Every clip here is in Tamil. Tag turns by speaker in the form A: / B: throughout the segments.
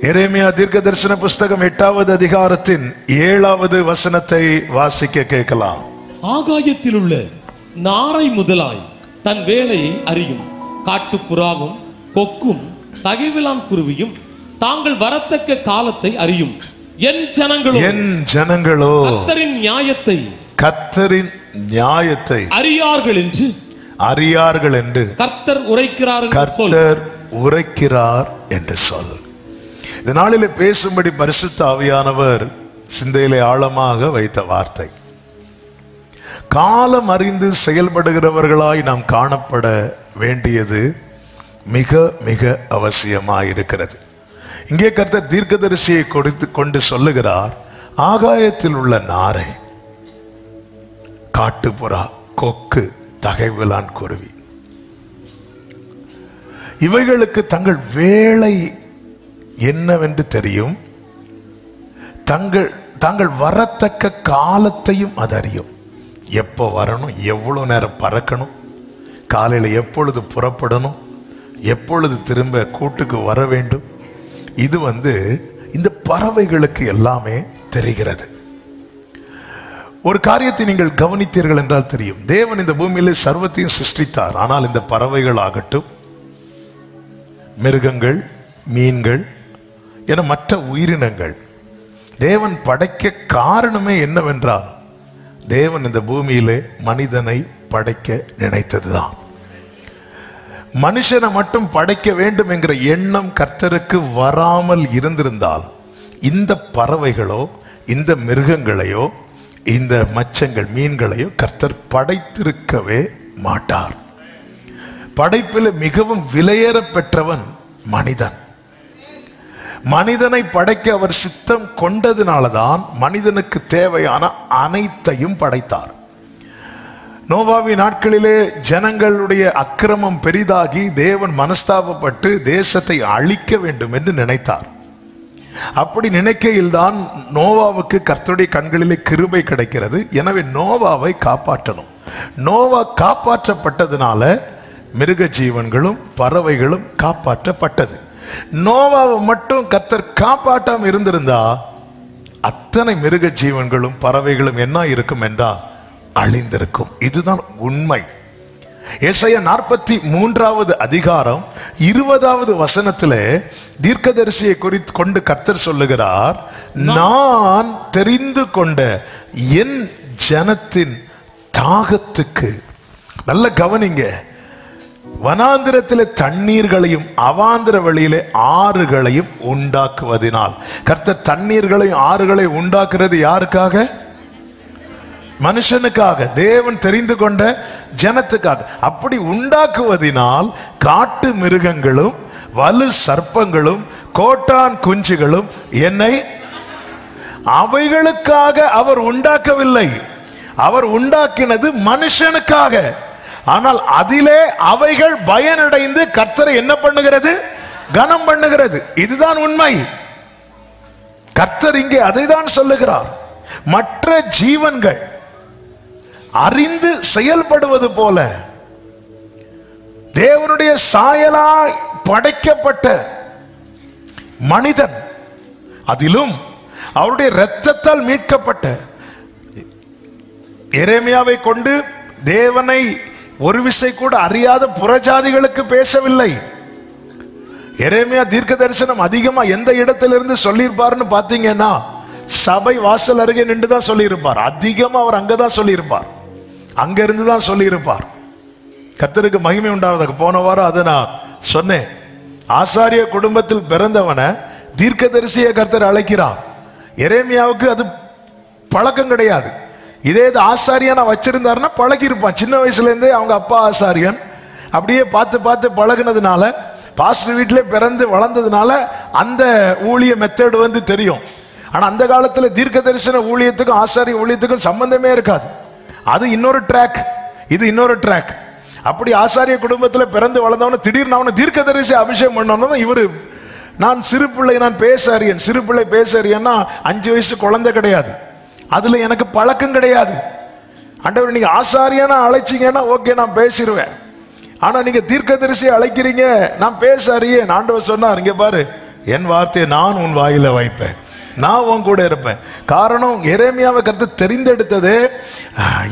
A: எரேமியா தீர்க்கதரிசன புஸ்தகம் 8வது அதிகாரத்தின் 7வது வசனத்தை வாசிக்க கேட்கலாம்.
B: ஆகாயத்தில் உள்ள நாரை முதலாய் தன் வேலையை அறியும் காட்டுப்புறாவும் கொக்கும் தகைவிலான் குருவியும் தாங்கள் வரத்தக்க காலத்தை அறியும். என் ஜனங்களோ கர்த்தரின் நியாயத்தை அறியார்கள் என்று கர்த்தர் உரைக்கிறார் என்று சொல். இந்த நாளிலே பேசும்படி பரிசுத்த ஆவியானவர் சிந்தையிலே ஆழமாக வைத்த வார்த்தை, காலம் அறிந்து செயல்படுகிறவர்களாய் நாம் காணப்பட வேண்டியது மிக மிக அவசியமாயிருக்கிறது. இங்கே கர்த்தர் தீர்க்கதரிசியை கொடுத்து கொண்டு சொல்லுகிறார், ஆகாயத்தில் உள்ள நாரை, காட்டுப்புறா, கொக்கு, தகைவிலான் குருவி, இவைகளுக்கு தங்கள் வேலை என்னவென்று தெரியும், தாங்கள் வரத்தக்க காலத்தையும் அது அறியும். எப்போ வரணும், எவ்வளவு நேரம் பறக்கணும், காலையில் எப்பொழுது புறப்படணும், எப்பொழுது திரும்ப கூட்டுக்கு வர வேண்டும், இது இந்த பறவைகளுக்கு எல்லாமே தெரிகிறது. ஒரு காரியத்தை நீங்கள் கவனித்தீர்கள் என்றால் தெரியும், தேவன் இந்த பூமியிலே சர்வத்தையும் சிருஷ்டித்தார். ஆனால் இந்த பறவைகள் ஆகட்டும், மிருகங்கள், மீன்கள் என மற்ற உயிரினங்கள் தேவன் படைக்க காரணமே என்னவென்றால், தேவன் இந்த பூமியிலே மனிதனை படைக்க நினைத்ததுதான். மனுஷனை மட்டும் படைக்க வேண்டும் என்கிற எண்ணம் கர்த்தருக்கு வராமல் இருந்திருந்தால் இந்த பறவைகளோ இந்த மிருகங்களையோ இந்த மச்சங்கள் மீன்களையோ கர்த்தர் படைத்திருக்கவே மாட்டார். படைப்பில் மிகவும் விலையேற பெற்றவன் மனிதன். மனிதனை படைக்க அவர் சித்தம் கொண்டதினால்தான் மனிதனுக்கு தேவையான அனைத்தையும் படைத்தார். நோவாவின் நாட்களிலே ஜனங்களுடைய அக்கிரமம் பெரிதாகி தேவன் மனஸ்தாபப்பட்டு தேசத்தை அழிக்க வேண்டும் என்று நினைத்தார். அப்படி நினைக்கையில் தான் நோவாவுக்கு கர்த்தருடைய கண்களிலே கிருபை கிடைக்கிறது. எனவே நோவாவை காப்பாற்றணும். நோவா காப்பாற்றப்பட்டதுனால மிருக ஜீவன்களும் பறவைகளும் காப்பாற்றப்பட்டது. நோவாவை மட்டும் கர்த்தர் காப்பாற்றாமல் இருந்திருந்தா அத்தனை மிருக ஜீவன்களும் பறவைகளும் என்ன இருக்கும் என்றால் அழிந்திருக்கும். இதுதான் உண்மை. ஏசாயா 43வது அதிகாரம் 20வது வசனத்திலே தீர்க்கதரிசியை குறித்து கொண்டு கர்த்தர் சொல்லுகிறார், நான் தெரிந்து கொண்ட என் ஜனத்தின் தாகத்துக்கு, நல்ல கவனிங்க, வனாந்திரத்திலே தண்ணீர்களையும் அவாந்திர வழியிலே ஆறுகளையும் உண்டாக்குவதினால். கர்த்தர் தண்ணீர்களையும் ஆறுகளை உண்டாக்குறது யாருக்காக? மனுஷனுக்காக, தேவன் தெரிந்து கொண்ட ஜனத்துக்காக. அப்படி உண்டாக்குவதினால் காட்டு மிருகங்களும் வலு சர்ப்பங்களும் கோட்டான் குஞ்சுகளும் என்னை, அவைகளுக்காக அவர் உண்டாக்கவில்லை, அவர் உண்டாக்கினது மனுஷனுக்காக. ஆனால் அதிலே அவைகள் பயனடைந்து கர்த்தரை என்ன பண்ணுகிறது? கனம் பண்ணுகிறது. இதுதான் உண்மை. கர்த்தர் இங்கே அதை தான் சொல்லுகிறார். மற்ற ஜீவன்கள் அறிந்து செயல்படுவது போல தேவனுடைய சாயலாய் படைக்கப்பட்ட மனிதன், அதிலும் அவருடைய இரத்தத்தால் மீட்கப்பட்ட எரேமியாவை கொண்டு தேவனை ஒரு விசை கூட அறியாத புறஜாதிகளுக்கு பேசவில்லை. எரேமியா தீர்க்க தரிசனம் அதிகமா எந்த இடத்திலிருந்து சொல்லியிருப்பார்னு பார்த்தீங்கன்னா சபை வாசல் அருகே நின்று தான் சொல்லியிருப்பார். அதிகமா அவர் அங்கதான் சொல்லியிருப்பார், அங்க இருந்து தான் சொல்லியிருப்பார். கர்த்தருக்கு மகிமை உண்டாவதாக. போன வாரம் அதை நான் சொன்னேன். ஆசாரிய குடும்பத்தில் பிறந்தவனை தீர்க்கதரிசியை கர்த்தர் அழைக்கிறார். எரேமியாவுக்கு அது பழக்கம் கிடையாது. இதே இது ஆசாரியனா வச்சிருந்தாருன்னா பழகி இருப்பான். சின்ன வயசுல இருந்தே அவங்க அப்பா ஆசாரியன், அப்படியே பார்த்து பார்த்து பழகுனதுனால, பாஸ்டர் வீட்டிலே பிறந்து வளர்ந்ததுனால அந்த ஊழிய மெத்தட் தெரியும். ஆனா அந்த காலத்துல தீர்க்க தரிசன ஊழியத்துக்கும் ஆசாரிய ஊழியத்துக்கும் சம்பந்தமே இருக்காது. அது இன்னொரு ட்ராக், இது இன்னொரு ட்ராக். அப்படி ஆசாரிய குடும்பத்துல பிறந்து வளர்ந்தவன திடீர்னு அவனை தீர்க்க தரிசி அபிஷேகம் பண்ணணும். இவரு, நான் சிறு பிள்ளை, நான் பேசாரியன். சிறு பிள்ளை பேசாரியன்னா 5 வயசு குழந்தை கிடையாது. அதுல எனக்கு பழக்கம் கிடையாது. ஆண்டவர் நீங்க ஆசாரியனா அழைச்சிங்கன்னா ஓகே, நான் பேசிடுவேன். ஆனா நீங்க தீர்க்கதரிசி அழைக்கிறீங்க, நான் பேசாரியேன். ஆண்டவர் சொன்னார், இங்க பாரு, என் வார்த்தையை நான் உன் வாயில வைப்பேன், நான் உன் கூட இருப்பேன். காரணம், எரேமியாவை கர்த்தர் தெரிந்தெடுத்தது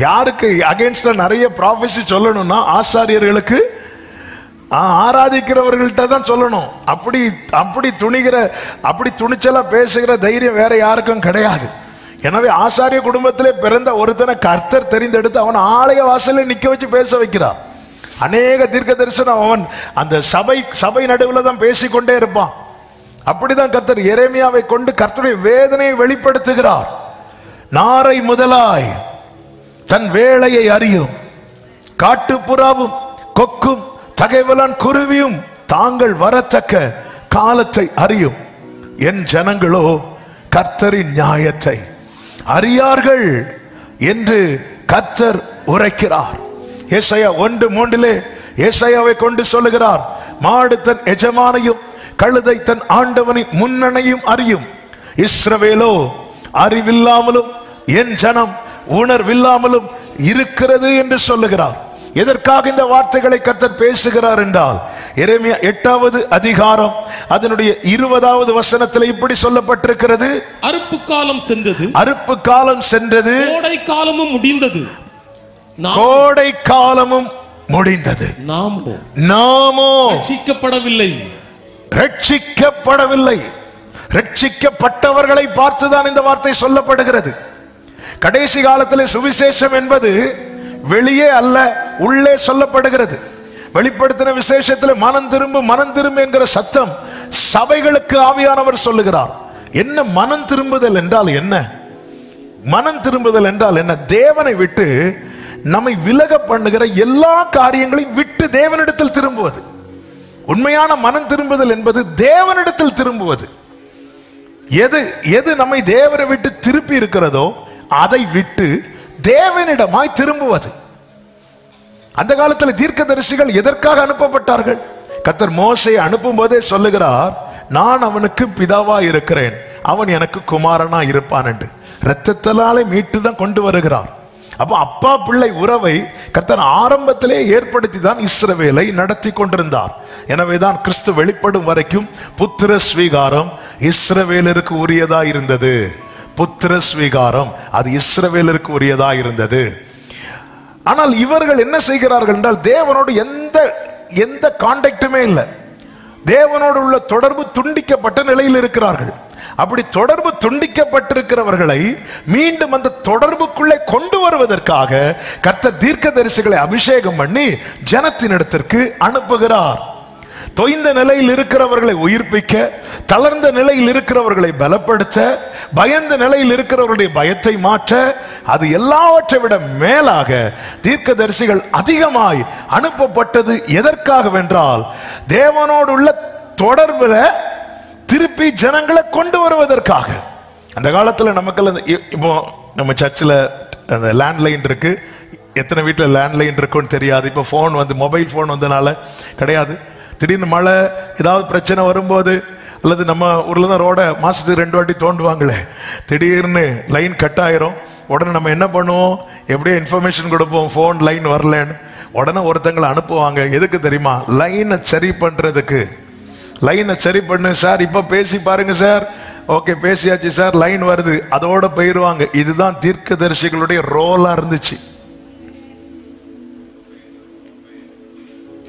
B: யாருக்கு அகைன்ஸ்டா நிறைய ப்ராஃபஸி சொல்லணும்னா ஆசாரியர்களுக்கு, ஆராதிக்கிறவர்கள்ட்ட தான் சொல்லணும். அப்படி துணிச்சலா பேசுகிற தைரியம் வேற யாருக்கும் கிடையாது. எனவே ஆசாரிய குடும்பத்திலே பிறந்த ஒருத்தனை கர்த்தர் தெரிந்தெடுத்து அவன் ஆலய வாசல்ல நிக்க வச்சு பேச வைக்கிறார். அநேக தீர்க்க தரிசனம் அவன் அந்த சபை நடுவில் தான் பேசிக்கொண்டே இருப்பான். அப்படிதான் கர்த்தர் எரேமியாவை கொண்டு கர்த்தருடைய வேதனையை வெளிப்படுத்துகிறார். நாரை முதலாய் தன் வேளையை அறியும், காட்டுப்புறாவும் கொக்கும் தகைவலான் குருவியும் தாங்கள் வரத்தக்க காலத்தை அறியும். என் ஜனங்களோ கர்த்தரின் நியாயத்தை அறியார்கள் என்று கர்த்தர் உரைக்கிறார். ஏசாயா 1:3 ஏசாயாவை கொண்டு சொல்லுகிறார், மாடு தன் எஜமானையும் கழுதை தன் ஆண்டவனின் முன்னணையும் அறியும். இஸ்ரவேலோ அறிவில்லாமலும் என் ஜனம் உணர்வில்லாமலும் இருக்கிறது என்று சொல்லுகிறார். எதற்காக இந்த வார்த்தைகளை கர்த்தர் பேசுகிறார் என்றால், எரேமியா 8வது அதிகாரம் அதனுடைய 20வது வசனத்தில் இப்படி சொல்லப்பட்டிருக்கிறது, அறுப்பு காலம் சென்றது, கோடை காலமும் முடிந்தது, நாமோ ரட்சிக்கப்படவில்லை. ரட்சிக்கப்பட்டவர்களை பார்த்துதான் இந்த வார்த்தை சொல்லப்படுகிறது. கடைசி காலத்தில் சுவிசேஷம் என்பது வெளியே அல்ல, உள்ளே சொல்லப்படுகிறது. வெளிப்படுத்தின விசேஷத்தில் மனம் திரும்பு என்கிற சத்தம் சபைகளுக்கு ஆவியானவர் சொல்லுகிறார். என்ன மனம் திரும்புதல் என்றால் என்ன? மனம் திரும்புதல் என்றால் என்ன? தேவனை விட்டு நம்மை விலக பண்ணுகிற எல்லா காரியங்களையும் விட்டு தேவனிடத்தில் திரும்புவது. உண்மையான மனம் திரும்புதல் என்பது தேவனிடத்தில் திரும்புவது. எது நம்மை தேவனை விட்டு திருப்பி இருக்கிறதோ அதை விட்டு தேவனிடமாய் திரும்புவது. அந்த காலத்தில் தீர்க்கதரிசிகள் எதற்காக அனுப்பப்பட்டார்கள்? கர்த்தர் மோசேயை அனுப்பும் போதே சொல்லுகிறார், நான் அவனுக்கு பிதாவா இருக்கிறேன், அவன் எனக்கு குமாரனா இருப்பான் என்று. இரத்தத்தினாலே மீட்டு தான் கொண்டு வருகிறார். அப்போ அப்பா பிள்ளை உறவை கர்த்தர் ஆரம்பத்திலே ஏற்படுத்தி தான் இஸ்ரவேலை நடத்தி கொண்டிருந்தார். எனவேதான் கிறிஸ்து வெளிப்படும் வரைக்கும் புத்திர ஸ்வீகாரம் இஸ்ரவேலருக்கு உரியதா இருந்தது. புத்திர ஸ்வீகாரம் அது இஸ்ரவேலருக்கு உரியதா இருந்தது. ஆனால் இவர்கள் என்ன செய்கிறார்கள் என்றால், தேவனோடு எந்த கான்டாக்டுமே இல்லை, தேவனோடு உள்ள தொடர்பு துண்டிக்கப்பட்ட நிலையில் இருக்கிறார்கள். அப்படி தொடர்பு துண்டிக்கப்பட்டிருக்கிறவர்களை மீண்டும் அந்த தொடர்புக்குள்ளே கொண்டு வருவதற்காக கர்த்தர் தீர்க்கதரிசிகளை அபிஷேகம் பண்ணி ஜனத்தினிடத்திற்கு அனுப்புகிறார். தொய்ந்த நிலையில் இருக்கிறவர்களை உயிர்ப்பிக்க, தளர்ந்த நிலையில் இருக்கிறவர்களை பலப்படுத்த, பயந்த நிலையில் இருக்கிறவர்களுடைய பயத்தை மாற்ற, அது எல்லாவற்றை விட மேலாக தீர்க்கதரிசிகள் அதிகமாய் அனுப்பப்பட்டது எதற்காகவென்றால், தேவனோடு உள்ள தொடர்புல திருப்பி ஜனங்களை கொண்டு வருவதற்காக. அந்த காலத்தில் நமக்கு இப்போ நம்ம சர்ச்சில் அந்த லேண்ட்லைன் இருக்கு. எத்தனை வீட்டில் லேண்ட்லைன் இருக்குன்னு தெரியாது. இப்போ ஃபோன் மொபைல் ஃபோன் வந்தனால கிடையாது. திடீர்னு மழை ஏதாவது பிரச்சனை வரும்போது, அல்லது நம்ம ஊரில் தான் ரோடை மாதத்துக்கு 2 வாட்டி தோண்டுவாங்களே, திடீர்னு லைன் கட் ஆயிரும். உடனே நம்ம என்ன பண்ணுவோம்? எப்படியோ இன்ஃபர்மேஷன் கொடுப்போம், ஃபோன் லைன் வரலன்னு. உடனே ஒருத்தங்களை அனுப்புவாங்க. எதுக்கு தெரியுமா? லைனை சரி பண்ணுறதுக்கு. லைனை சரி பண்ணு சார், இப்போ பேசி பாருங்க சார். ஓகே, பேசியாச்சு சார், லைன் வருது, அதோட போயிடுவாங்க. இதுதான் தீர்க்கதரிசிகளுடைய ரோலா இருந்துச்சு.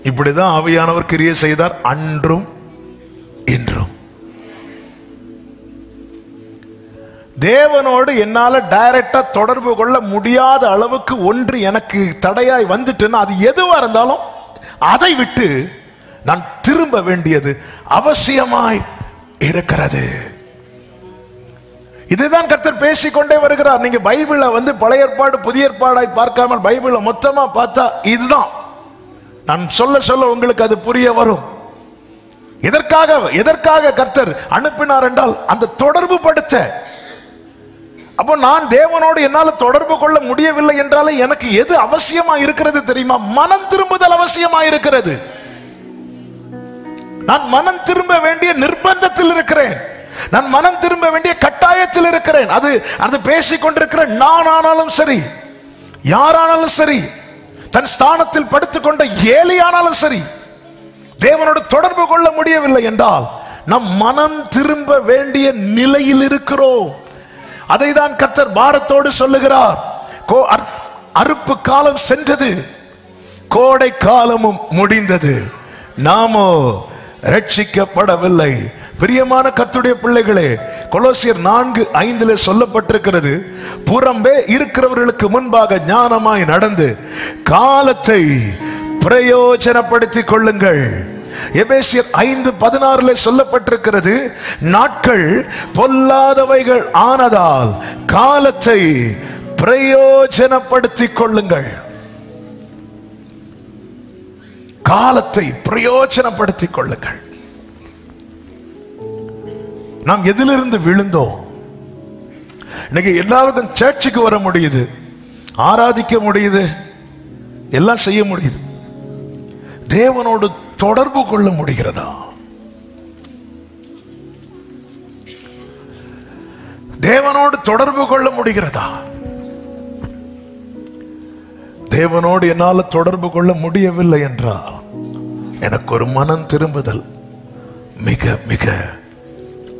B: இப்படிதான் ஆவியானவர் கிரியை செய்தார், அன்றும் இன்றும். தேவனோடு என்னால டைரக்டா தொடர்பு கொள்ள முடியாத அளவுக்கு ஒன்று எனக்கு தடையாய் வந்துட்டுன்னா, அது எதுவா இருந்தாலும் அதை விட்டு நான் திரும்ப வேண்டியது அவசியமாய் இருக்கிறது. இதுதான் கர்த்தர் பேசிக்கொண்டே வருகிறார். நீங்க பைபிளை பழைய ஏற்பாடு புதிய ஏற்பாடாய் பார்க்காமல் பைபிளை மொத்தமா பார்த்தா இதுதான். நான் சொல்ல உங்களுக்கு அது புரிய வரும். எதற்காக கர்த்தர் அனுப்பினார் என்றால், அந்த தொடர்பு படுத்த. அப்போ நான் தேவனோடு என்னால் தொடர்பு கொள்ள முடியவில்லை என்றாலே எனக்கு எது அவசியமா இருக்கிறது தெரியுமா? மனம் திரும்புதல் அவசியமா இருக்கிறது. நான் மனம் திரும்ப வேண்டிய நிர்பந்தத்தில் இருக்கிறேன். நான் மனம் திரும்ப வேண்டிய கட்டாயத்தில் இருக்கிறேன். அது பேசிக்கொண்டிருக்கிற நான் ஆனாலும் சரி, யாரானாலும் சரி, தன் ஸ்தானத்தில் படுத்துக்கொண்ட ஏலியானாலும் சரி, தேவனோடு தொடர்பு கொள்ள முடியவில்லை என்றால்
A: நம் மனம் திரும்ப வேண்டிய நிலையில் இருக்கிறோம். அதை தான் கர்த்தர் பாரத்தோடு சொல்லுகிறார். அறுப்பு காலம் சென்றது, கோடை காலமும் முடிந்தது, நாமோ ரட்சிக்கப்படவில்லை. பிரியமான கர்த்தருடைய பிள்ளைகளே, கொலோசியர் 4:5 சொல்லப்பட்டிருக்கிறது, புறம்பே இருக்கிறவர்களுக்கு முன்பாக ஞானமாய் நடந்து காலத்தை பிரயோஜனப்படுத்திக் கொள்ளுங்கள். எபேசியர் 5:16 சொல்லப்பட்டிருக்கிறது, நாட்கள் பொல்லாதவைகள் ஆனதால் காலத்தை பிரயோஜனப்படுத்திக் கொள்ளுங்கள். காலத்தை பிரயோஜனப்படுத்திக் கொள்ளுங்கள். நாம் எதிலிருந்து விழுந்தோம்? இன்னைக்கு எல்லாருக்கும் சர்ச்சுக்கு வர முடியுது, ஆராதிக்க முடியுது, எல்லாம் செய்ய முடியுது. தேவனோடு தொடர்பு கொள்ள முடிகிறதா? தேவனோடு தொடர்பு கொள்ள முடிகிறதா? தேவனோடு என்னால் தொடர்பு கொள்ள முடியவில்லை என்றால் எனக்கு ஒரு மனம் திரும்புதல் மிக மிக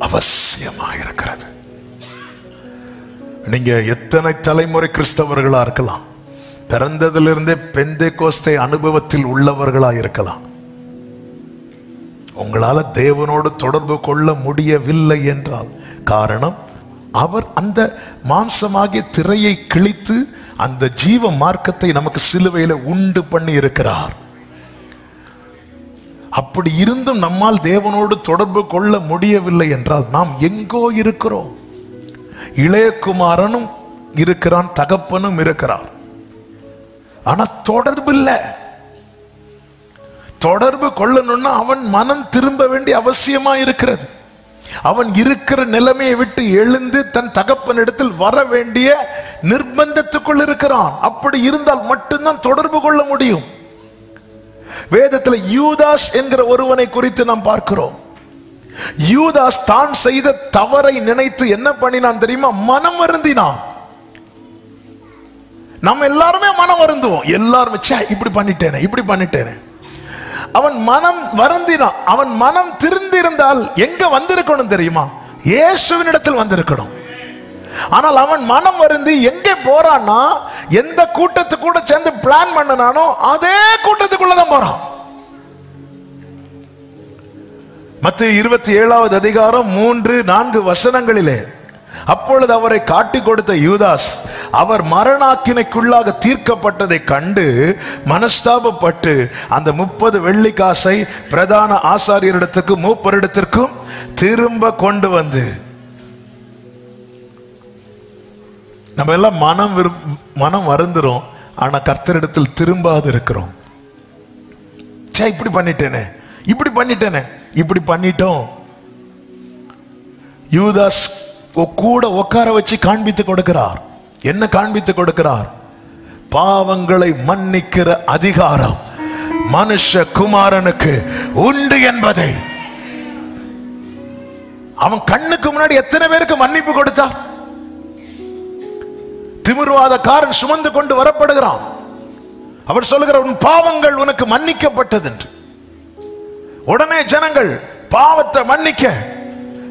A: அவசியமாயிருக்கிறது. நீங்க எத்தனை தலைமுறை கிறிஸ்தவர்களா இருக்கலாம், பிறந்ததிலிருந்தே பெந்தேகோஸ்தே அனுபவத்தில் உள்ளவர்களா இருக்கலாம், உங்களால தேவனோடு தொடர்பு கொள்ள முடியவில்லை என்றால் காரணம், அவர் அந்த மாம்சமாகிய திரையை கிழித்து அந்த ஜீவ மார்க்கத்தை நமக்கு சிலுவையில உண்டு பண்ணி இருக்கிறார். அப்படி இருந்தும் நம்மால் தேவனோடு தொடர்பு கொள்ள முடியவில்லை என்றால் நாம் எங்கோ இருக்கிறோம். இளையகுமாரனும் இருக்கிறான், தகப்பனும் இருக்கிறார், ஆனா தொடர்பு இல்லை. தொடர்பு கொள்ளணும்னா அவன் மனம் திரும்ப வேண்டிய அவசியமா இருக்கிறது. அவன் இருக்கிற நிலைமையை விட்டு எழுந்து தன் தகப்பனிடத்தில் வர வேண்டிய நிர்பந்தத்துக்குள் இருக்கிறான். அப்படி இருந்தால் மட்டும்தான் தொடர்பு கொள்ள முடியும். வேதத்தில் யூதாஸ் என்கிற ஒருவனை குறித்து நாம் பார்க்கிறோம். யூதாஸ் தான் செய்த தவறை நினைத்து என்ன பண்ணினான் தெரியுமா? மனம் வருந்தினான். நம்ம எல்லாருமே மனம் வருந்துவோம், எல்லாருமே இப்படி பண்ணிட்டேனே, இப்படி பண்ணிட்டேனே. அவன் மனம் வருந்தினான். அவன் மனம் திருந்திருந்தால் எங்க வந்திருக்கணும் தெரியுமா? இயேசுவினிடத்தில் வந்திருக்கணும். ஆனால் அவன் மனம் வருந்தி எங்கே போறான்னா, எந்த கூட்டத்து கூட சேர்ந்து பிளான் பண்ணனானோ அதே கூட்டத்துக்குள்ளதான் போறான். மத்தேயு 27வது அதிகாரம் 3-4 வசனங்களிலே, அப்பொழுது அவரை காட்டிக் கொடுத்த யூதாஸ் அவர் மரணாக்கினைக்குள்ளாக தீர்க்கப்பட்டதை கண்டு மனஸ்தாபப்பட்டு அந்த 30 வெள்ளிக்காசை பிரதான ஆசாரியரிடத்துக்கும் மூப்பரிடத்திற்கும் திரும்ப கொண்டு வந்து, நம்ம எல்லாம் மனம் வருந்துறோம், ஆனா கர்த்தரிடத்தில் திரும்பாது இருக்கிறோம். இப்படி பண்ணிட்டேனே, இப்படி பண்ணிட்டேனே, இப்படி பண்ணிட்டோம். யூதாஸ் கூட உட்கார வச்சு காண்பித்து கொடுக்கிறார். என்ன காண்பித்து கொடுக்கிறார்? பாவங்களை மன்னிக்கிற அதிகாரம் மனுஷ குமாரனுக்கு உண்டு என்பதை. அவன் கண்ணுக்கு முன்னாடி எத்தனை பேருக்கு மன்னிப்பு கொடுத்தார்? திமிர்வாதக்காரன் சுமந்து கொண்டு வரப்படுகிறான். அவர் சொல்லுகிறார், உன் பாவங்கள் உனக்கு மன்னிக்கப்பட்டது என்று. உடனே ஜனங்கள் பாவத்தை மன்னிக்க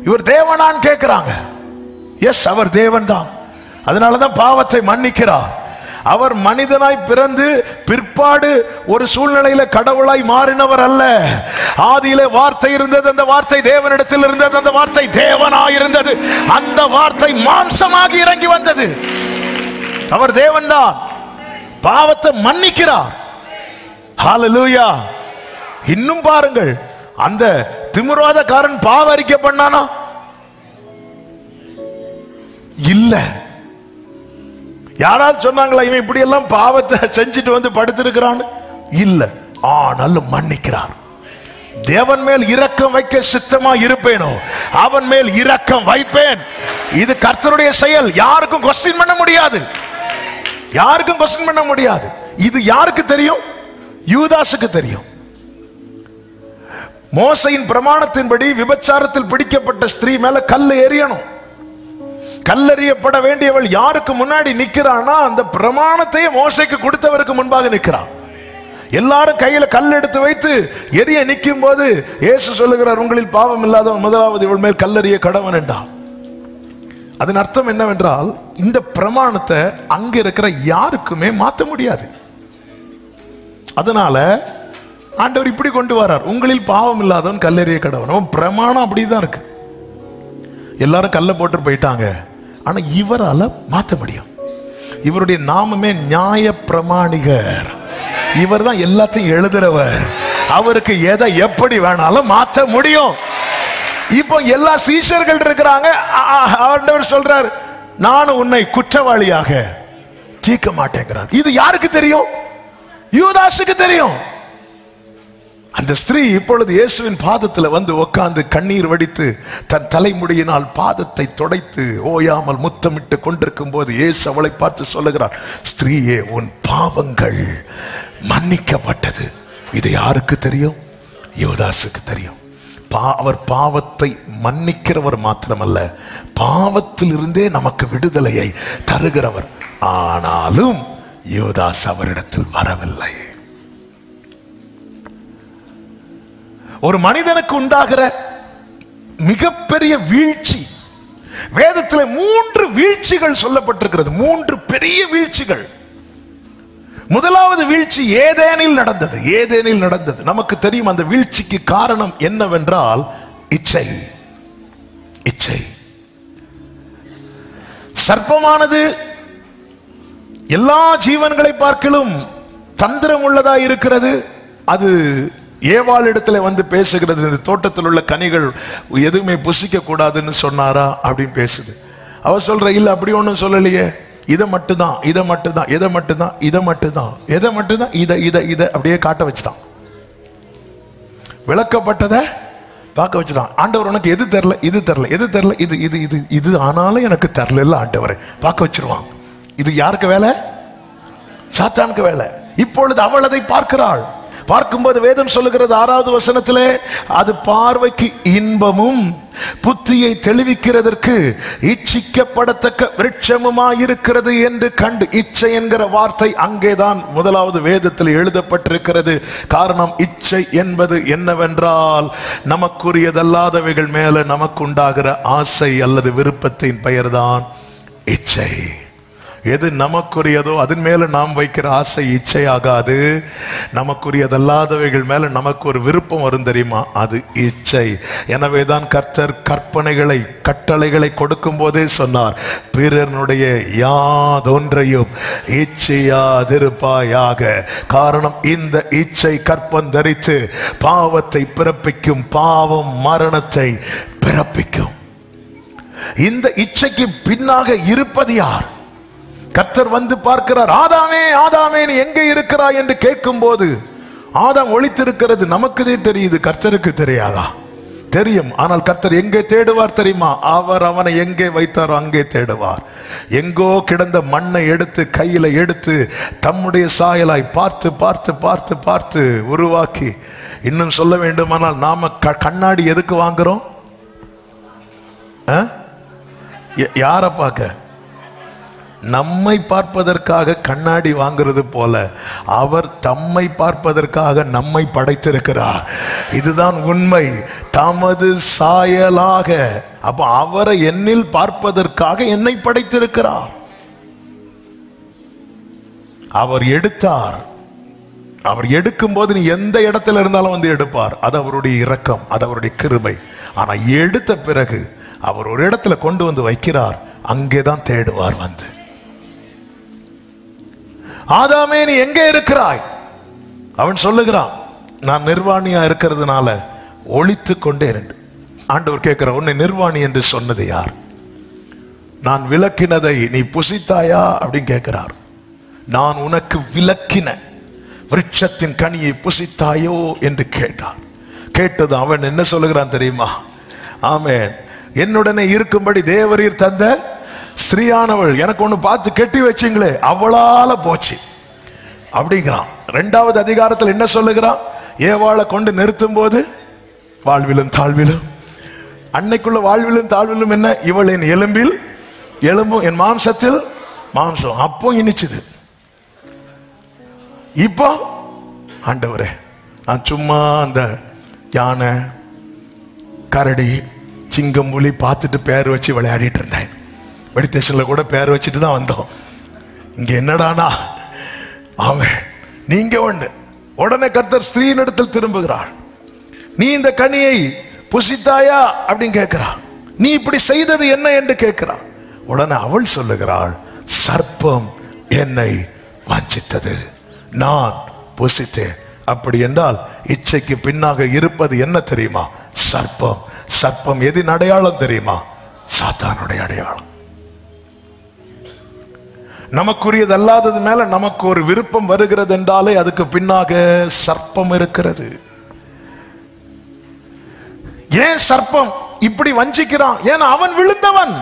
A: இவர் தேவனான்னு கேட்கிறாங்க. எஸ், அவர் தேவன் தான், அதனாலதான் பாவத்தை மன்னிக்கிறார். அவர் மனிதனாய் பிறந்து பிற்பாடு ஒரு சூழ்நிலையில கடவுளாய் மாறினவர் அல்ல. ஆதியிலே வார்த்தை இருந்தது, அந்த வார்த்தை தேவனிடத்தில் இருந்தது, அந்த வார்த்தை தேவனாய் இருந்தது, அந்த வார்த்தை மாம்சமாகி இறங்கி வந்தது. அவர் தேவன் தான், பாவத்தை மன்னிக்கிறார். ஹல்லேலூயா. இன்னும் பாருங்கள், அந்த திமிர்வாதக்காரன் பாவ அறிக்கை பண்ணானா? இல்ல. யாராவது சொன்னாங்களா இவன் இப்படி எல்லாம் பாவத்தை செஞ்சுட்டு வந்து படுத்திருக்கிறான்? இல்ல. ஆனாலும் மன்னிக்கிறார். தேவன் மேல் இரக்கம் வைக்க சித்தமா இருப்பேனோ அவன் மேல் இரக்கம் வைப்பேன். இது கர்த்தருடைய செயல். யாருக்கும் கொஸ்டின் பண்ண முடியாது, யாருக்கும் கொஸ்டின் பண்ண முடியாது. இது யாருக்கு தெரியும்? யூதாசுக்கு தெரியும். மோசையின் பிரமாணத்தின்படி விபச்சாரத்தில் பிடிக்கப்பட்ட ஸ்திரீ மேல கல்லை எறியணும். கல்லெறியப்பட வேண்டியவள் யாருக்கு முன்னாடி நிக்கிறான்னா, அந்த பிரமாணத்தையே மோசைக்கு கொடுத்தவருக்கு முன்பாக நிற்கிறான். எல்லாரும் கையில கல் எடுத்து வைத்து எரிய நிற்கும் போது இயேசு சொல்லுகிறார், உங்களில் பாவம் இல்லாதவன் முதலாவது இவள் மேல் கல்லெறிய கடவன் என்றார். அதன் அர்த்தம் என்னவென்றால், இந்த பிரமாணத்தை அங்க இருக்கிற யாருக்குமே மாற்ற முடியாது. அதனால ஆண்டவர் இப்படி கொண்டு வரார், உங்களில் பாவம் இல்லாதவன் கல்லெறிய கடவன். பிரமாணம் அப்படிதான் இருக்கு. எல்லாரும் கல்லை போட்டு போயிட்டாங்க, ஆனா இவரால மாற்ற முடியும். இவருடைய நாமமே நியாய பிரமாணிகர். இவர் தான் எல்லாத்தையும் எழுதுறவர். அவருக்கு எதை எப்படி வேணாலும் மாற்ற முடியும். இப்போ எல்லா சீஷர்கள் இருக்கிறாங்க. ஆண்டவர் சொல்றார், நானும் உன்னை குற்றவாளியாக தீர்க்க மாட்டேங்கிறார். இது யாருக்கு தெரியும்? யூதாசுக்கு தெரியும். அந்த ஸ்திரீ இப்பொழுது இயேசுவின் பாதத்தில் வந்து உட்கார்ந்து கண்ணீர் வடித்து தன் தலைமுடியினால் பாதத்தை துடைத்து ஓயாமல் முத்தமிட்டு கொண்டிருக்கும் போது இயேசு அவளை பார்த்து சொல்லுகிறார், ஸ்திரீயே, உன் பாவங்கள் மன்னிக்கப்பட்டது. இது யாருக்கு தெரியும்? யூதாசுக்கு தெரியும். அவர் பாவத்தை மன்னிக்கிறவர் மாத்திரமல்ல, பாவத்தில் இருந்தே நமக்கு விடுதலையை தருகிறவர். ஆனாலும் யூதாஸ் அவரிடத்தில் வரவில்லை. ஒரு மனிதனுக்கு உண்டாகிற மிகப்பெரிய வீழ்ச்சி, வேதத்தில் 3 வீழ்ச்சிகள் சொல்லப்பட்டிருக்கிறது. 3 பெரிய வீழ்ச்சிகள். முதலாவது வீழ்ச்சி ஏதேனில் நடந்தது. ஏதேனில் நடந்தது. நமக்கு தெரியும் அந்த வீழ்ச்சிக்கு காரணம் என்னவென்றால் இச்சை. இச்சை. சர்ப்பமானது எல்லா ஜீவன்களை பார்க்கலும் தந்திரம் உள்ளதா இருக்கிறது. அது ஏவாள் இடத்துல வந்து பேசுகிறது, இந்த தோட்டத்தில் உள்ள கனிகள் எதுவுமே புசிக்க கூடாதுன்னு சொன்னாரா அப்படின்னு பேசுது. அவ சொல்ற, இல்ல அப்படி ஒண்ணும் சொல்லலையே, இதை மட்டும்தான், இதை மட்டும்தான், இதை மட்டும்தான், இதை மட்டும்தான், எதை மட்டும்தான், இதை இதை இதை அப்படியே காட்ட வச்சுட்டான். விளக்கப்பட்டதை பார்க்க வச்சுட்டான். ஆண்டவர், உனக்கு எது தெரியல, இது தெரியல, எது தெரியல, இது இது இது இது ஆனாலும் எனக்கு தெரியல ஆண்டவரை பார்க்க வச்சிருவான். இது யாருக்கு வேலை? சாத்தானுக்கு வேலை. இப்பொழுது அவள் அதை பார்க்கிறாள். பார்க்கும்போது வேதம் சொல்லுகிறது 6வது வசனத்திலே, அது பார்வைக்கு இன்பமும் புத்தியை தெளிவிக்கிறதற்கு இச்சிக்கப்படத்தக்க விருட்சமுமாயிருக்கிறது என்று கண்டு. இச்சை என்கிற வார்த்தை அங்கேதான் முதலாவது வேதத்தில் எழுதப்பட்டிருக்கிறது. காரணம், இச்சை என்பது என்னவென்றால், நமக்குரியதல்லாதவைகள் மேல நமக்கு உண்டாகிற ஆசை அல்லது விருப்பத்தின் பெயர்தான் இச்சை. எது நமக்குரியதோ அதன் மேல நாம் வைக்கிற ஆசை இச்சை ஆகாது. நமக்குரியதல்லாதவைகள் மேல நமக்கு ஒரு விருப்பம் வரும் தெரியுமா, அது இச்சை. எனவேதான் கர்த்தர் கற்பனைகளை, கட்டளைகளை கொடுக்கும் போதே சொன்னார், பிறனுடைய யாதொன்றையும் இச்சையாதிருப்பாயாக. காரணம், இந்த இச்சை கற்பந்தரித்து பாவத்தை பிறப்பிக்கும். பாவம் மரணத்தை பிறப்பிக்கும். இந்த இச்சைக்கு பின்னாக இருப்பது யார்? கர்த்தர் வந்து பார்க்கிறார். ஆதாமே, ஆதாமே, நீ எங்கே இருக்கிறாய் என்று கேட்கும் போது, ஆதாம் ஒளித்திருக்கிறது நமக்குதே தெரியுது, கர்த்தருக்கு தெரியாதா? தெரியும். ஆனால் கர்த்தர் எங்கே தேடுவார் தெரியுமா? அவர் அவனை எங்கே வைத்தாரோ அங்கே தேடுவார். எங்கோ கிடந்த மண்ணை எடுத்து கையில எடுத்து தம்முடைய சாயலாய் பார்த்து பார்த்து பார்த்து பார்த்து உருவாக்கி. இன்னும் சொல்ல வேண்டுமானால், நாம கண்ணாடி எதுக்கு வாங்குறோம்? யாரை பார்க்க? நம்மை பார்ப்பதற்காக கண்ணாடி வாங்குறது போல அவர் தம்மை பார்ப்பதற்காக நம்மை படைத்திருக்கிறார். இதுதான் உண்மை. தமது சாயலாக. அப்ப அவரை என்னில் பார்ப்பதற்காக என்னை படைத்திருக்கிறார். அவர் எடுத்தார். அவர் எடுக்கும் போது நீ எந்த இடத்துல இருந்தாலும் வந்து எடுப்பார். அது அவருடைய இரக்கம், அது அவருடைய கிருபை. ஆனா எடுத்த பிறகு அவர் ஒரு இடத்துல கொண்டு வந்து வைக்கிறார். அங்கேதான் தேடுவார் வந்து. ஆதாமே, நீ எங்கே இருக்கிறாய்? அவன் சொல்லுகிறான், நான் நிர்வாணியா இருக்கிறதுனால ஒளித்து கொண்டே இருந்து. ஆண்டவர் கேட்கிறார், உன்னை நிர்வாணி என்று சொன்னது யார்? நான் விலக்கினதை நீ புசித்தாயா அப்படின்னு கேட்கிறார். நான் உனக்கு விலக்கின விருட்சத்தின் கனியை புசித்தாயோ என்று கேட்டார். கேட்டது அவன் என்ன சொல்லுகிறான் தெரியுமா? ஆமென். என்னுடனே இருக்கும்படி தேவரீர் தந்த ஸ்ரீயானவள் எனக்கு ஒண்ணு பார்த்து கெட்டி வச்சிங்களே, அவளால போச்சு அப்படிங்கிறான். 2வது அதிகாரத்தில் என்ன சொல்லுகிறான்? ஏவாளை கொண்டு நிறுத்தும் போது வாழ்விலும் தாழ்விலும். அன்னைக்குள்ள வாழ்விலும் தாழ்விலும் என்ன? இவள் என் எலும்பில் எலும்பும் என் மாம்சத்தில் மாம்சம். அப்போ இனிச்சுது. இப்போ ஆண்டவரே, நான் சும்மா அந்த யானை, கரடி, சிங்கம், புலி பார்த்துட்டு பேர் வச்சு விளையாடிட்டு இருந்தேன். மெடிடேஷன்ல கூட பேர் வச்சுட்டு தான் வந்தோம். இங்க என்னடானா அவன் நீங்க ஒண்ணு. உடனே கர்த்தர் ஸ்திரீயினிடத்தில் திரும்புகிறாள். நீ இந்த கனியை புசித்தாயா அப்படின்னு கேட்கிறாள். நீ இப்படி செய்தது என்ன என்று கேட்கிறாள். உடனே அவள் சொல்லுகிறாள், சர்ப்பம் என்னை வஞ்சித்தது, நான் புசித்தேன். அப்படி என்றால் இச்சைக்கு பின்னாக இருப்பது என்ன தெரியுமா? சர்ப்பம். சர்ப்பம் எதின் அடையாளம் தெரியுமா? சாத்தானுடைய அடையாளம். நமக்குரியது அல்லாதது மேல நமக்கு ஒரு விருப்பம் வருகிறது என்றாலே அதுக்கு பின்னாக சர்ப்பம் இருக்கிறது. ஏன் சர்ப்பம் இப்படி வஞ்சிக்கிறான்? ஏன்னா அவன் விழுந்தவன்.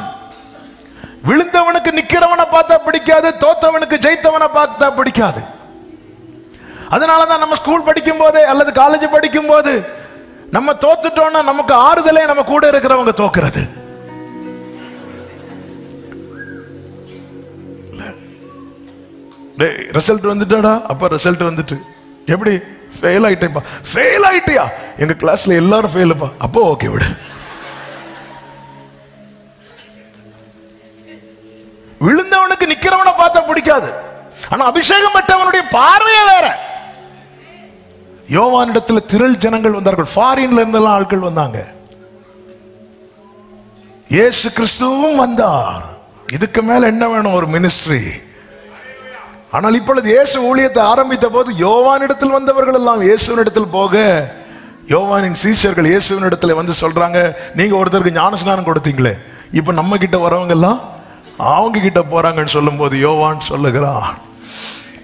A: விழுந்தவனுக்கு நிக்கிறவனை பார்த்தா பிடிக்காது, தோத்தவனுக்கு ஜெயித்தவனை பார்த்தா பிடிக்காது. அதனாலதான் நம்ம ஸ்கூல் படிக்கும் போதே அல்லது காலேஜ் படிக்கும் போது நம்ம தோத்துட்டோம்னா நமக்கு ஆறுதலே நம்ம கூட இருக்கிறவங்க தோக்கிறது. ரிசல்ட் வந்துட்டாடா, அப்ப ரிசல்ட் வந்துட்டு எப்படி ஃபெயில் ஆயிட்டேப்பா. ஃபெயில் ஆயிட்டியா? எங்க கிளாஸ்ல எல்லாரும் ஃபெயிலுப்பா. அப்போ ஓகே விடு. விழுந்தவனுக்கு நிக்கிறவனை பார்த்தா பிடிக்காது. ஆனா அபிஷேகம் பெற்றவனுடைய பார்வையே வேற. யோவானிடத்துல திரள் ஜனங்கள் வந்தார்கள். ஃபாரின்ல இருந்தெல்லாம் ஆட்கள் வந்தாங்க. இயேசு கிறிஸ்துவும் வந்தார். இதுக்கு மேல என்ன வேணும்? ஒரு மினிஸ்ட்ரி. ஆனால் இப்பொழுது இயேசு ஊழியத்தை ஆரம்பித்த போது யோவானிடத்தில் வந்தவர்கள் எல்லாம் இயேசுவினிடத்தில் போக, யோவானின் சீஷர்கள் இயேசுவினிடத்தில் வந்து சொல்றாங்க, நீங்க ஒருத்தருக்கு ஞானஸ்நானம் கொடுத்தீங்களே, இப்ப நம்ம கிட்ட வரவங்க எல்லாம் அவங்க கிட்ட போறாங்கன்னு சொல்லும் போது யோவான் சொல்லுகிறான்,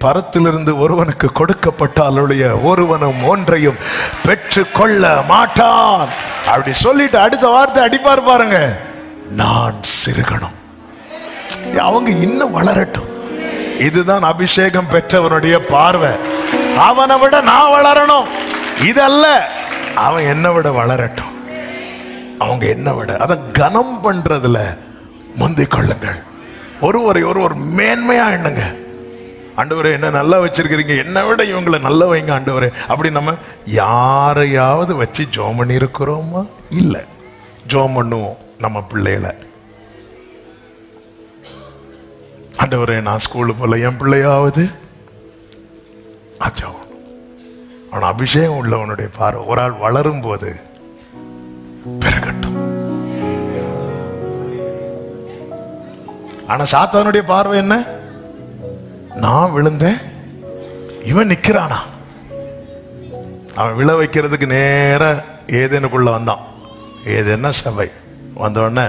A: பரத்திலிருந்து ஒருவனுக்கு கொடுக்கப்பட்டாலுடைய ஒருவனும் ஒன்றையும் பெற்று கொள்ள மாட்டான். அப்படி சொல்லிட்டு அடுத்த வார்த்தை அடிப்பார் பாருங்க, நான் சிறுகணும், அவங்க இன்னும் வளரட்டும். இதுதான் அபிஷேகம் பெற்றவனுடைய பார்வை. அவனை விட நான் வளரணும், இதல்ல, அவன் என்னை விட வளரட்டும். அவங்க என்ன விட அதை கனம் பண்றதுல முந்திக் கொள்ளுங்கள். ஒருவரை ஒருவர் மேன்மையா எண்ணுங்க. ஆண்டவரே என்ன நல்லா வச்சிருக்கிறீங்க, என்னை விட இவங்களை நல்லா வைங்க ஆண்டவரே. அப்படி நம்ம யாரையாவது வச்சு ஜோம் பண்ணி இருக்கிறோமா? இல்லை. ஜோம் பண்ணுவோம் நம்ம பிள்ளைகளை. ஆண்டவரே நான் ஸ்கூலு போல என் பிள்ளையாவது அஜோ. ஆனா அபிஷேகம் உள்ளவனுடைய பார்வை ஒரு ஆள் வளரும் போது பெருகட்டும். ஆனா சாத்தானுடைய பார்வை என்ன? நான் விழுந்தேன், இவன் நிக்கிறானா. அவன் விழ வைக்கிறதுக்கு நேர ஏதேனுக்குள்ள வந்தான். ஏதேன்னா சபை வந்தோடனே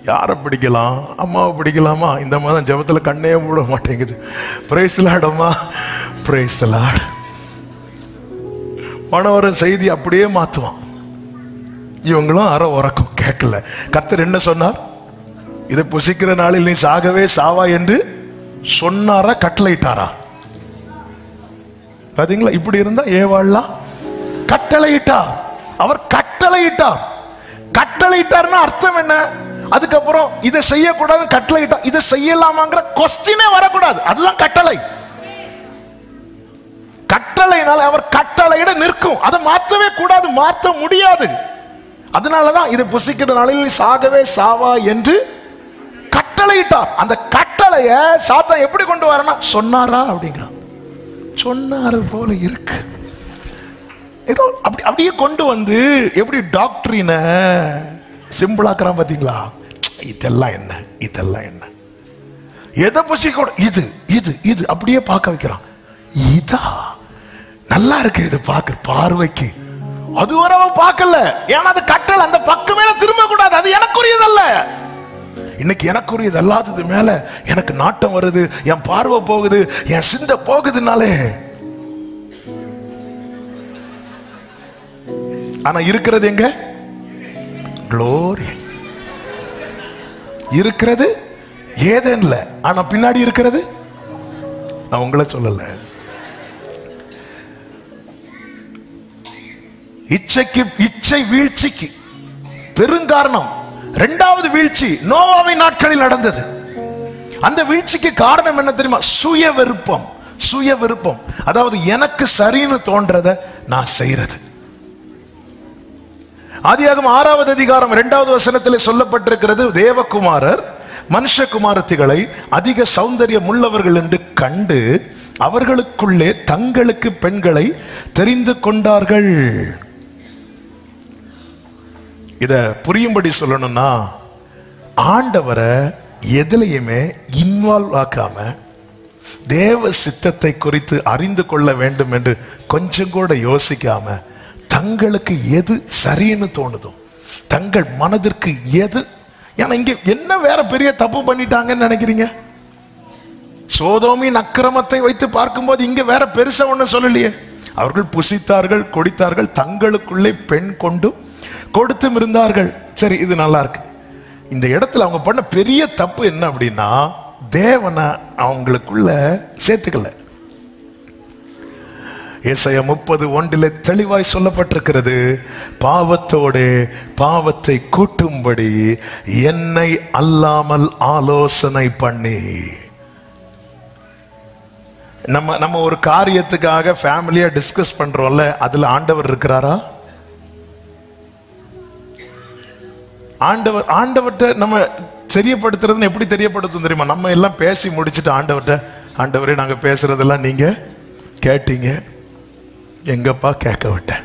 A: யாரை பிடிக்கலாம்? அம்மாவை பிடிக்கலாமா? இந்த மாதம் ஜெபத்துல கண்ணே மூட மாட்டேங்குது. பிரைஸ் தி லார்ட் அம்மா, பிரைஸ் தி லார்ட். மனவர செய்தி அப்படியே மாத்துவான். இவங்களும் அற உறக்கம் கேட்கல. கர்த்தர் என்ன சொன்னார்? இதை புசிக்கிற நாளில் நீ சாகவே சாவா என்று சொன்னாரா கட்டளையிட்டாரா? பாத்தீங்களா? இப்படி இருந்தா ஏவாள்லாம் கட்டளையிட்டார். அவர் கட்டளையிட்டார். கட்டளையிட்டார்னா அர்த்தம் என்ன? அதுக்கப்புறம் இதை செய்யக்கூடாது கட்டளையிட்டா, இதை செய்யலாமாங்கிற கொஸ்டினே வரக்கூடாது. அதுதான் கட்டளை. கட்டளையினால அவர் கட்டளையிட நிற்கும். அதை மாற்றவே கூடாது, மாற்ற முடியாது. அதனாலதான் இதை புசிக்கிற நாளில் சாகவே சாவா என்று கட்டளையிட்டார். அந்த கட்டளைய சாத்தான் எப்படி கொண்டு வரனா? சொன்னாரா அப்படிங்கிறான். சொன்னாரு போல இருக்கு. ஏதோ அப்படியே கொண்டு வந்து எப்படி டாக்டரின சிம்பிளாக்குறான் பாத்தீங்களா? இதெல்லாம் என்ன, இதெல்லாம் என்ன, எதை புசிக்கூட இது இது இது அப்படியே பார்க்க வைக்கிறான். இதா நல்லா இருக்கு, இது பார்க்க பார்வைக்கு. அதுவரை அவன் பார்க்கல. ஏன்னா அது கட்டளை. அந்த பக்கமே திரும்ப கூடாது. அது எனக்குரியதல்ல. இன்னைக்கு எனக்குரியது அல்லாதது மேல எனக்கு நாட்டம் வருது, என் பார்வை போகுது, என் சிந்தை போகுதுனாலே. ஆனா இருக்கிறது எங்க? குளோரி இருக்கிறது ஏதேன்ல. ஆனா பின்னாடி இருக்கிறது நான் உங்களை சொல்லல. இச்சை வீழ்ச்சிக்கு பெருங்காரணம் இரண்டாவது வீழ்ச்சி நோவாவின் நாட்களில் நடந்தது. அந்த வீழ்ச்சிக்கு காரணம் என்ன தெரியுமா? சுய விருப்பம், சுய விருப்பம், அதாவது எனக்கு சரின்னு தோன்றத நான் செய்யறது. ஆதியாகமம் 6வது அதிகாரம் 2வது வசனத்திலே சொல்லப்பட்டிருக்கிறது, தேவகுமாரர் மனுஷகுமாரத்திகளை அதிக சௌந்தரியம் உள்ளவர்கள் என்று கண்டு அவர்களுக்குள்ளே தங்களுக்கு பெண்களை தெரிந்து கொண்டார்கள். இத புரியும்படி சொல்லணும்னா, ஆண்டவரை எதிலையுமே இன்வால்வ் ஆக்காம தேவ சித்தத்தை குறித்து அறிந்து கொள்ள வேண்டும் என்று கொஞ்சம் கூட யோசிக்காம தங்களுக்கு எது சரின்னு தோணுதோ, தங்கள் மனதிற்கு எது, ஏன்னா இங்க என்ன வேற பெரிய தப்பு பண்ணிட்டாங்கன்னு நினைக்கிறீங்க? சோதோமின் அக்கிரமத்தை வைத்து பார்க்கும்போது இங்க வேற பெருசா ஒண்ணு சொல்லலையே. அவர்கள் புசித்தார்கள், கொடித்தார்கள், தங்களுக்குள்ளே பெண் கொண்டு கொடுத்தும் இருந்தார்கள். சரி, இது நல்லா இருக்கு. இந்த இடத்துல அவங்க பண்ண பெரிய தப்பு என்ன அப்படின்னா, தேவனை அவங்களுக்குள்ள சேர்த்துக்கல. ஏசாயா 30:1 தெளிவாய் சொல்லப்பட்டிருக்கிறது, பாவத்தோடு பாவத்தை கூட்டும்படி என்னை அல்லாமல் ஆலோசனை பண்ணி. நம்ம ஒரு காரியத்துக்காக ஃபேமிலியா டிஸ்கஸ் பண்றோம்ல, அதுல ஆண்டவர் இருக்கிறாரா? ஆண்டவர்கிட்ட நம்ம தெரியப்படுத்துறதுன்னு எப்படி தெரியப்படுத்தும் தெரியுமா? நம்ம எல்லாம் பேசி முடிச்சுட்டு ஆண்டவர்கிட்ட, ஆண்டவரே நாங்க பேசுறதெல்லாம் நீங்க கேட்டீங்க, எங்கப்பா கேட்க விட்டேன்.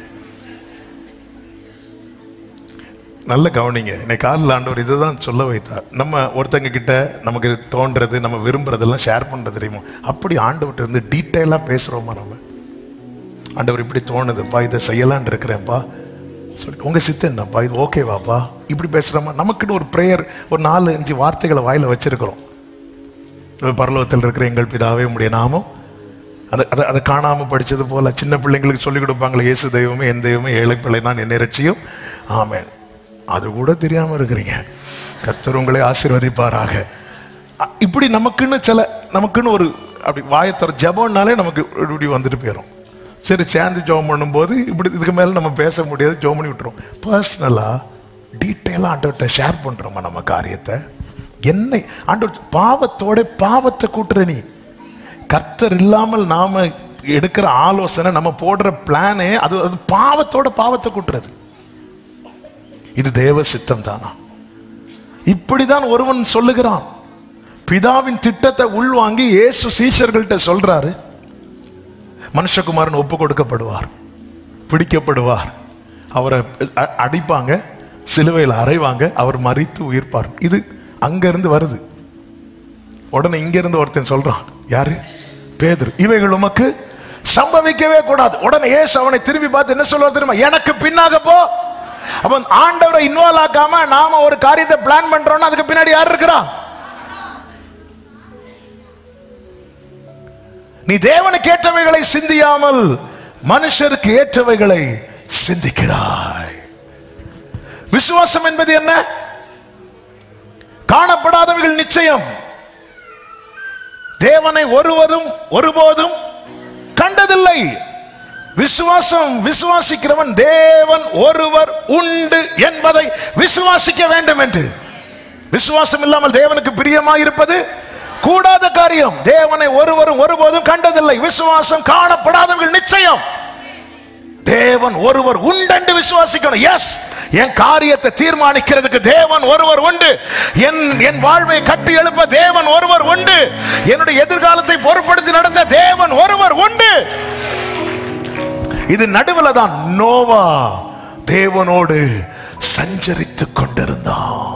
A: நல்ல கவனிங்க, இன்னைக்கு காலையில் ஆண்டவர் இதை தான் சொல்ல வைத்தார். நம்ம ஒருத்தங்க கிட்ட நமக்கு தோன்றது, நம்ம விரும்புறதெல்லாம் ஷேர் பண்றது தெரியுமா? அப்படி ஆண்டவர்கிட்ட இருந்து டீட்டெயிலாக பேசுறோமா? நம்ம ஆண்டவர் இப்படி தோணுதுப்பா, இதை செய்யலான் இருக்கிறேன்ப்பா, சொல்லி உங்க சித்தம் என்னப்பா, இது ஓகேவாப்பா, இப்படி பேசுறோமா? நமக்குன்னு ஒரு ப்ரேயர், ஒரு 4-5 வார்த்தைகளை வாயில வச்சிருக்கிறோம். பரலோகத்தில் இருக்கிற எங்கள் பிதாவே உம்முடைய நாமம், அதை காணாம படிச்சது போல சின்ன பிள்ளைங்களுக்கு சொல்லிக் கொடுப்பாங்களே, இயேசு தெய்வமே என் தெய்வமே ஏழை பிள்ளை நான் என்னை ரட்சியும், ஆமென். அது கூட தெரியாம இருக்கிறீங்க. கர்த்தர் உங்களை ஆசீர்வதிப்பாராக. இப்படி நமக்குன்னு ஒரு அப்படி வாயத்தர ஜபம்னாலே நமக்கு இப்படி வந்துட்டு போயிடும். சரி, சேர்ந்து ஜெபம் பண்ணும்போது இப்படி இதுக்கு மேல நம்ம பேச முடியாது, ஜெபம் பண்ணி விட்டுரும். பர்சனலா டீட்டெயிலாக ஆண்டவர்கிட்ட ஷேர் பண்றோமா நம்ம காரியத்தை? என்னை ஆண்டவர் பாவத்தோட பாவத்தை கூட்டுற நீ, கர்த்தர் இல்லாமல் நாம எடுக்கிற ஆலோசனை, நம்ம போடுற பிளானே அது பாவத்தோட பாவத்தை கூட்டுறது. இது தேவ சித்தம் தானா? இப்படிதான் ஒருவன் சொல்லுகிறான். பிதாவின் திட்டத்தை உள்வாங்கி இயேசு சீஷர்கள்ட்ட சொல்றாரு, மனுஷகுமாரன் ஒப்பு கொடுக்கப்படுவார், பிடிக்கப்படுவார், அவரை அடிப்பாங்க, சிலுவையில் அறைவாங்க, அவர் மரித்து உயிர்ப்பார். இது அங்க இருந்து வருது. உடனே இங்க இருந்து ஒருத்தன் சொல்றான், யாரு? பேதுரு, இவைகள் உமக்கு சம்பவிக்கவே கூடாது. உடனே இயேசு அவனை திரும்பி பார்த்து என்ன சொல்வார் தெரியுமா? எனக்கு பின்னாக போ. அப்ப ஆண்டவரை இன்வால்வ் ஆக்காம நாம ஒரு காரியத்தை பிளான் பண்றோம்னா அதுக்கு பின்னாடி யார் இருக்கிறான்? நீ தேவனுக்கு ஏற்றவைகளை சிந்தியாமல் மனுஷருக்கு ஏற்றவைகளை சிந்திக்கிறாய். விசுவாசம் என்பது என்ன? காணப்படாதவைகள் நிச்சயம், தேவனை ஒருபோதும் கண்டதில்லை. விசுவாசிக்கிறவன் தேவன் ஒருவர் உண்டு என்பதை விசுவாசிக்க வேண்டும் என்று. விசுவாசம் இல்லாமல் தேவனுக்கு பிரியமாயிருப்பது கூடாத காரியம். தேவனை ஒருபோதும் கண்டதில்லை. விசுவாசம் காணப்படாதவர்கள் நிச்சயம். தேவன் ஒருவர் உண்டு என்று விசுவாசிக்கணும். எஸ், என் காரியத்தை தீர்மானிக்கிறதுக்கு தேவன் ஒருவர் உண்டு. என் வாழ்வை கட்டி எழுப்ப தேவன் ஒருவர் உண்டு. என்னுடைய எதிர்காலத்தை பொறுப்படுத்தி நடத்த தேவன் ஒருவர் உண்டு. இது நடுவில் தான் நோவா தேவனோடு சஞ்சரித்துக் கொண்டிருந்தான்.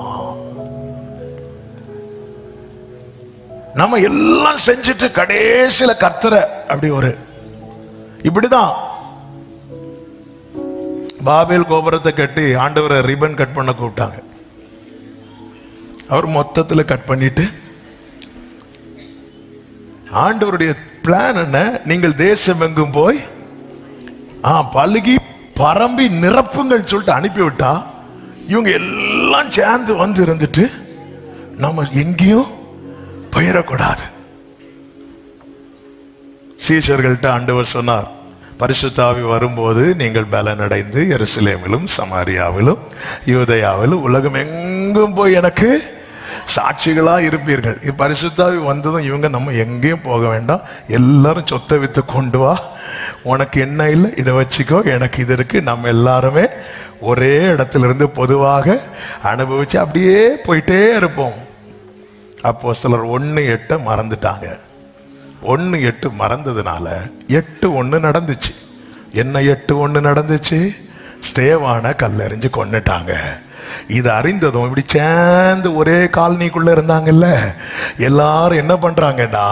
A: நம்ம எல்லாம் செஞ்சுட்டு கடைசியில கர்த்தரை அப்படி இப்படிதான் பாபேல் கோபுரத்தை கட்டி ஆண்டவரை ரிபன் கட் பண்ண கூப்பிட்டாங்க. அவர் மொத்தத்தில் கட் பண்ணிட்டு, ஆண்டவருடைய பிளான் என்ன? நீங்கள் தேசம் எங்கும் போய் பழுகி பரம்பி நிரப்புங்கள் சொல்லிட்டு அனுப்பிவிட்டா, இவங்க எல்லாம் சேர்ந்து வந்து இருந்துட்டு நம்ம எங்கேயும் போயிடக்கூடாது. சீஷர்கள்ட்ட ஆண்டவர் சொன்னார், பரிசுத்த ஆவி வரும்போது நீங்கள் பலனடைந்து எருசலேமிலும் சமாரியாவிலும் யூதேயாவிலும் உலகம் எங்கும் போய் எனக்கு சாட்சிகளா இருப்பீர்கள். பரிசுத்தாவி வந்ததும் இவங்க நம்ம எங்கேயும் போக வேண்டாம், எல்லாரும் சொத்தை வித்து கொண்டு வா, உனக்கு என்ன இல்லை இதை வச்சுக்கோ, எனக்கு இது இருக்கு, நம்ம எல்லாருமே ஒரே இடத்துல இருந்து பொதுவாக அனுபவிச்சு அப்படியே போயிட்டே இருப்போம். அப்போஸ்தலர் 1:8 மறந்துட்டாங்க. 1:8 மறந்ததுனால 8:1 நடந்துச்சு. என்ன 8:1 நடந்துச்சு? ஸ்தேவானை கல்லெறிஞ்சு கொன்னுட்டாங்க. இது அறிந்ததும் இப்படி சேர்ந்து ஒரே காலனிக்குள்ள இருந்தாங்கல்ல, எல்லாரும் என்ன பண்றாங்கன்னா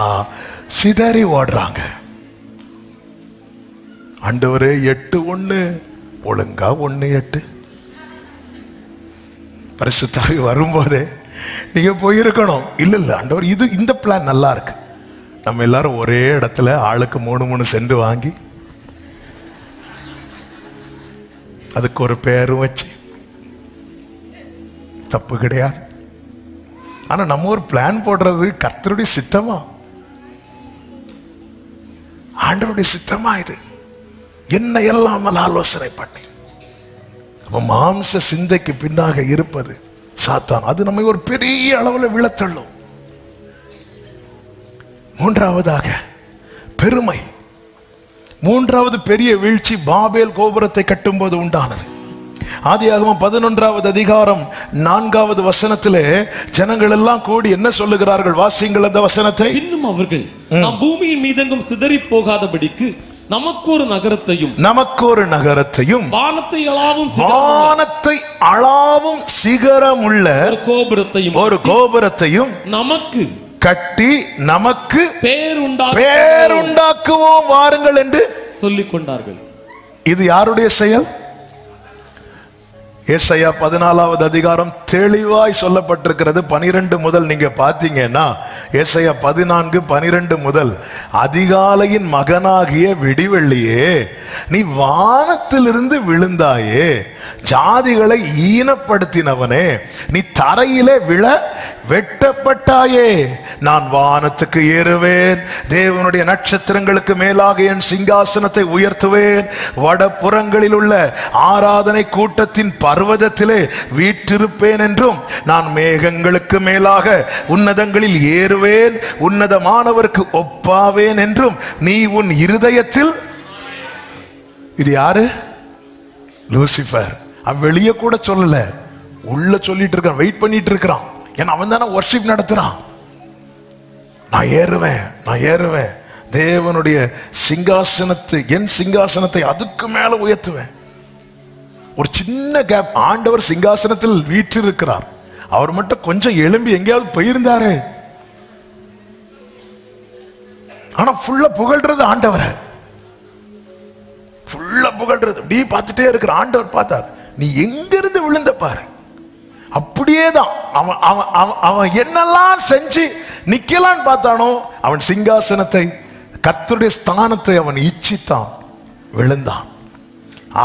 A: சிதறி ஓடுறாங்க. ஆண்டவரே 8:1 ஒழுங்கா 1:8 பரிசுத்தாவி வரும்போதே நீங்க போயிருக்கணும். இல்ல இல்ல ஆண்டவர், இது இந்த பிளான் நல்லா இருக்கு, நம்ம எல்லாரும் ஒரே இடத்துல ஆளுக்கு 3 சென்ட் வாங்கி அதுக்கு ஒரு பேரும் வச்சு, தப்பு கிடையாது. ஆனா நம்ம ஒரு பிளான் போடுறது கர்த்தருடைய சித்தமா, ஆண்டவருடைய சித்தமா? இது என்ன எல்லாம் ஆலோசனை பண்ணி மாம்ச சிந்தைக்கு பின்னாக இருப்பது சாத்தான். அது நம்மை ஒரு பெரிய அளவில் விழத்தள்ளும். மூன்றாவதாக பெருமை. மூன்றாவது பெரிய வீழ்ச்சி பாபேல் கோபுரத்தை கட்டும்போது உண்டானது. ஆதியாகமம் 11வது அதிகாரம் 4வது வசனத்திலே ஜனங்கள் எல்லாம் கூடி என்ன சொல்லுகிறார்கள்? வாசியுங்கள் அந்த வசனத்தை.
C: இன்னும் அவர்கள் நாம் பூமியின் மீதெங்கும் சிதறி போகாதபடிக்கு நமக்கு ஒரு நகரத்தையும் வானத்தை அளாவும் சிகரமுள்ள ஒரு கோபுரத்தையும்
A: நமக்கு கட்டி நமக்கு பேருண்டாக்குவோம் வாருங்கள் என்று சொல்லிக் கொண்டார்கள். இது யாருடைய செயல்? ஏசாயா 14வது அதிகாரம் தெளிவாய் சொல்லப்பட்டிருக்கிறது. 12 முதல் நீங்க பாத்தீங்கன்னா, ஏசாயா 14:12 முதல், அதிகாலையின் மகனாகிய விடிவெள்ளியே, நீ வானத்திலிருந்து விழுந்தாயே, ஜாதிகளை ஈனப்படுத்தினவனே, நீ தரையிலே விழ வெட்டப்பட்டாயே, நான் வானத்துக்கு ஏறுவேன், தேவனுடைய நட்சத்திரங்களுக்கு மேலாக என் சிங்காசனத்தை உயர்த்துவேன், வடபுறங்களில் உள்ள ஆராதனை கூட்டத்தின் பர்வதத்திலே வீற்றிருப்பேன் என்றும், நான் மேகங்களுக்கு மேலாக உன்னதங்களில் ஏறுவேன், உன்னதமானவருக்கு ஒப்பாவேன் என்றும் நீ உன் இருதயத்தில். இது யாரு? லூசிபர். அவன் வெளியே கூட சொல்லல, உள்ள சொல்லிட்டு இருக்கான், வெயிட் பண்ணிட்டு இருக்கிறான். ஏன்னா அவன் தானே வர்ஷிப் நடத்துறான். நான் ஏறுவேன், தேவனுடைய சிங்காசனத்தை, என் சிங்காசனத்தை அதுக்கு மேல உயர்த்துவேன். ஒரு சின்ன கேப். ஆண்டவர் சிங்காசனத்தில் வீற்றிருக்கிறார், அவர் மட்டும் கொஞ்சம் எழும்பி எங்கேயாவது போயிருந்தாரு. ஆனா ஃபுல்லா புகழ்றது ஆண்டவரை, ஃபுல்லா புகழ்றது. அப்படி பார்த்துட்டே இருக்கிற ஆண்டவர் பார்த்தார், நீ எங்க இருந்து விழுந்த பாரு. அப்படியேதான் அவன் என்னெல்லாம் செஞ்சு நிக்கலான்னு பார்த்தானோ, அவன் சிங்காசனத்தை, கர்த்தருடைய ஸ்தானத்தை அவன் இச்சித்தான், விழுந்தான்.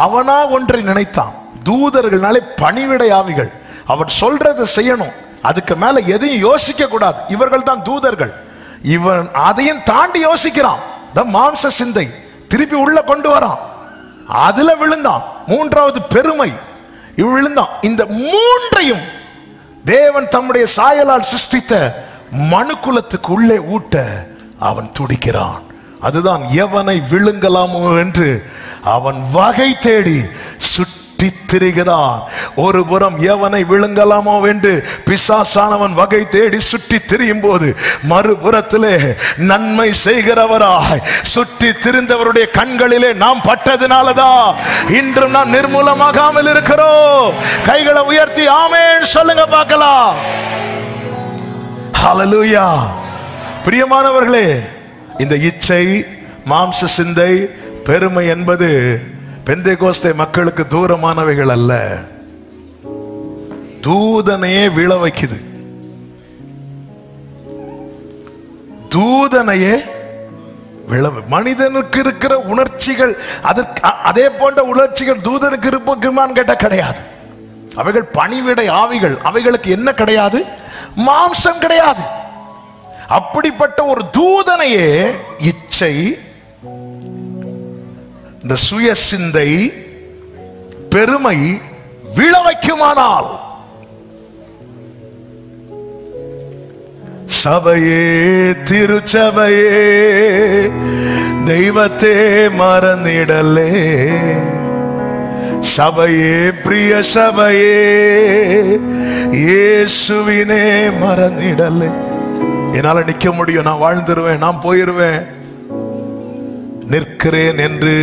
A: அவனா ஒன்றை நினைத்தான். தூதர்கள்னாலே பணிவிடை ஆவிகள், அவர் சொல்றதை செய்யணும், அதுக்கு மேல எதையும் யோசிக்க கூடாது. இவர்கள் தான் தூதர்கள். இவன் அதையும் தாண்டி யோசிக்கிறான். மாம்ச சிந்தை திருப்பி உள்ள கொண்டு வரான், அதுல விழுந்தான். மூன்றாவது பெருமை, விழுந்தான். இந்த மூன்றையும் தேவன் தம்முடைய சாயலால் சிருஷ்டித்த மனுக்குலத்துக்கு உள்ளே ஊட்ட அவன் துடிக்கிறான். அதுதான் எவனை விழுங்கலாமோ என்று அவன் வகை தேடி சுற்றி திரிகிறான். ஒரு புறம் எவனை விழுங்கலாமோ என்று பிசாசானவன் வகை தேடி சுற்றி திரியும் போது, மறுபுறத்திலே நன்மை செய்கிறவராய் சுற்றி திரிந்தவருடைய கண்களிலே நாம் பட்டதினாலதான் இன்றும் நாம் நிர்மூலமாகாமல் இருக்கிறோம். கைகளை உயர்த்தி ஆமென் சொல்லுங்க பார்க்கலாம். ஹல்லேலூயா. பிரியமானவர்களே, இந்த இச்சை, மாம்ச சிந்தை, பெருமை என்பது பெந்தேகோஸ்தே மக்களுக்கு தூரமானவைகள் அல்ல. தூதனையே விழ வைக்குது. தூதனையே மனிதனுக்கு இருக்கிற உணர்ச்சிகள், அதே போன்ற உணர்ச்சிகள் தூதனுக்கு இருக்குமான்னு கேட்ட கிடையாது. அவைகள் பணிவிடை ஆவிகள். அவைகளுக்கு என்ன கிடையாது? மாம்சம் கிடையாது. அப்படிப்பட்ட ஒரு தூதனையே இச்சை, இந்த சுய சிந்தை, பெருமை விழ வைக்குமானால் சபையே திருச்சபையே தெய்வத்தே மறந்திடலே, சபையே பிரிய சபையே இயேசுவினே மறந்திடலே. என்னால நிக்க முடியும், நான் வாழ்ந்துருவேன், நான் போயிருவேன். நிற்கிறேன் என்று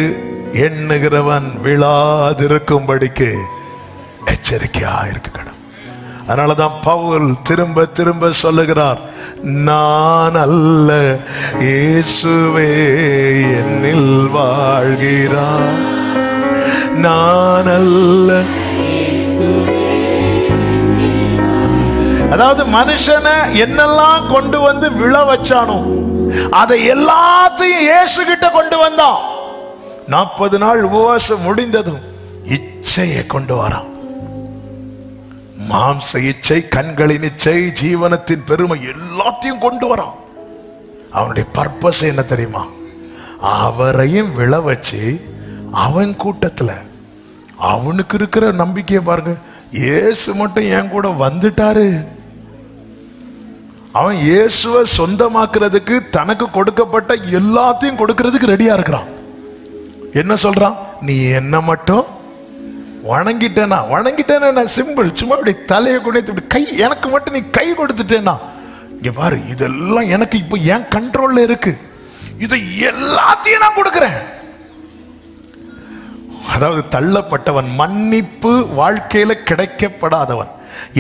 A: எண்ணுகிறவன் விழாதிருக்கும்படிக்கு எச்சரிக்கையா இருக்கணும். அதனாலதான் பவுல் திரும்ப திரும்ப சொல்லுகிறார், நான் அல்ல இயேசுவே என்னில் வாழ்கிறார், நான் அல்ல. அதாவது மனுஷனை என்னெல்லாம் கொண்டு வந்து விழ வச்சானோ அதை எல்லாத்தையும் இயேசு கிட்ட கொண்டு வந்தான். 40 நாள் உபவாசம் முடிந்ததும் இச்சையை கொண்டு வரான். மாம்ச இச்சை, கண்களின் இச்சை, ஜீவனத்தின் பெருமை எல்லாத்தையும் கொண்டு வரான். அவனுடைய பர்பஸ் என்ன தெரியுமா? அவரையும் விழ வச்சு அவன் கூட்டத்துல அவனுக்கு இருக்கிற நம்பிக்கையை பாருங்க. இயேசு மட்டும் என் கூட வந்துட்டாரு. அவன் இயேசுவை சொந்தமாக்குறதுக்கு தனக்கு கொடுக்கப்பட்ட எல்லாத்தையும் கொடுக்கிறதுக்கு ரெடியா இருக்கிறான். என்ன சொல்றான்? நீ என்ன மட்டும் வணங்கிட்டேனா, வணங்கிட்டேனா சிம்பிள், சும்மா இப்படி தலையை குனித்து கை, எனக்கு மட்டும் நீ கை கொடுத்துட்டேனா, இங்க பாரு இதெல்லாம் எனக்கு இப்ப என் கண்ட்ரோல்ல இருக்கு, இதை எல்லாத்தையும் நான் கொடுக்கிறேன். அதாவது தள்ளப்பட்டவன், மன்னிப்பு வாழ்க்கையில கிடைக்கப்படாதவன்,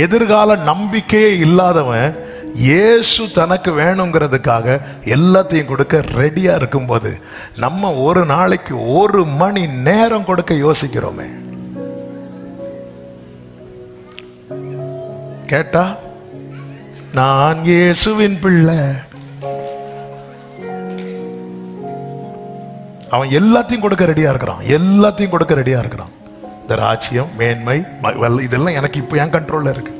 A: எதிர்கால நம்பிக்கையே இல்லாதவன் இயேசு தனக்கு வேணுங்கிறதுக்காக எல்லாத்தையும் கொடுக்க ரெடியா இருக்கும்போது நம்ம ஒரு நாளைக்கு 1 மணி நேரம் கொடுக்க யோசிக்கிறோமே. கேட்டா நான் இயேசுவின் பிள்ளை. அவன் எல்லாத்தையும் கொடுக்க ரெடியா இருக்கிறான், எல்லாத்தையும் கொடுக்க ரெடியா இருக்கிறான். இந்த ராஜ்யம், மேன்மை, இதெல்லாம் எனக்கு இப்ப என் கண்ட்ரோல்ல இருக்கு.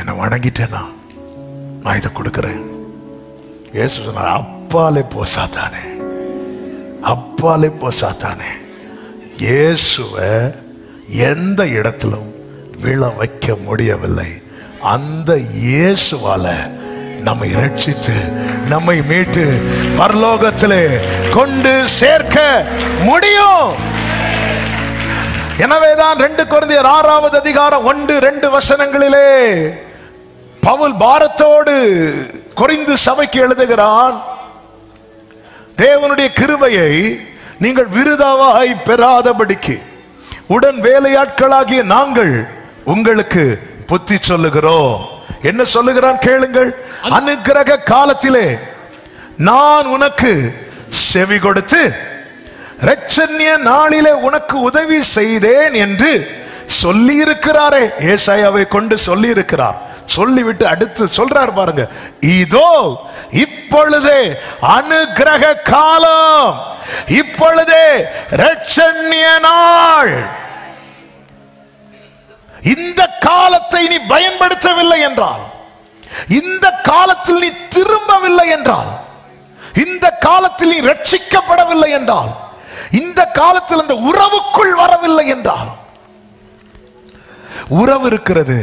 A: என்ன வணங்கிட்டேனா நான் இதை கொடுக்கிறேன். இயேசு சொன்னார், அப்பாலே போ சாத்தானே, அப்பாலே போ சாத்தானே. இயேசுவை எந்த இடத்திலும் விழ வைக்க முடியவில்லை. அந்த இயேசுவால நம்மை ரட்சித்து நம்மை மீட்டு பரலோகத்திலே கொண்டு சேர்க்க முடியும். எனவேதான் 2 கொரிந்தியர் 6வது அதிகாரம் 1-2 வசனங்களிலே பவுல் பாரத்தோடு கொரிந்து சபைக்கு எழுதுகிறான், தேவனுடைய கிருபையை நீங்கள் விருதாவாய் பெறாதபடிக்கு உடன் வேலையாட்களாகிய நாங்கள் உங்களுக்கு புத்தி சொல்லுகிறோம். என்ன சொல்லுகிறான் கேளுங்கள். அனுக்கிரக காலத்திலே நான் உனக்கு செவி கொடுத்து இரட்சண்ய நாளிலே உனக்கு உதவி செய்தேன் என்று சொல்லி இருக்கிறாரே. ஏசாயாவை கொண்டு சொல்லி இருக்கிறார். சொல்லிவிட்டு அடுத்து சொல்றார் பாருங்க, இதோ இப்பொழுதே அனுக்கிரக காலம், இப்பொழுதே இரட்சண்ய நாள். இந்த காலத்தை நீ பயன்படுத்தவில்லை என்றால், இந்த காலத்தில் நீ திரும்பவில்லை என்றால், இந்த காலத்தில் நீ ரட்சிக்கப்படவில்லை என்றால், இந்த காலத்தில் அந்த உறவுக்குள் வரவில்லை என்றால், உறவு இருக்கிறது,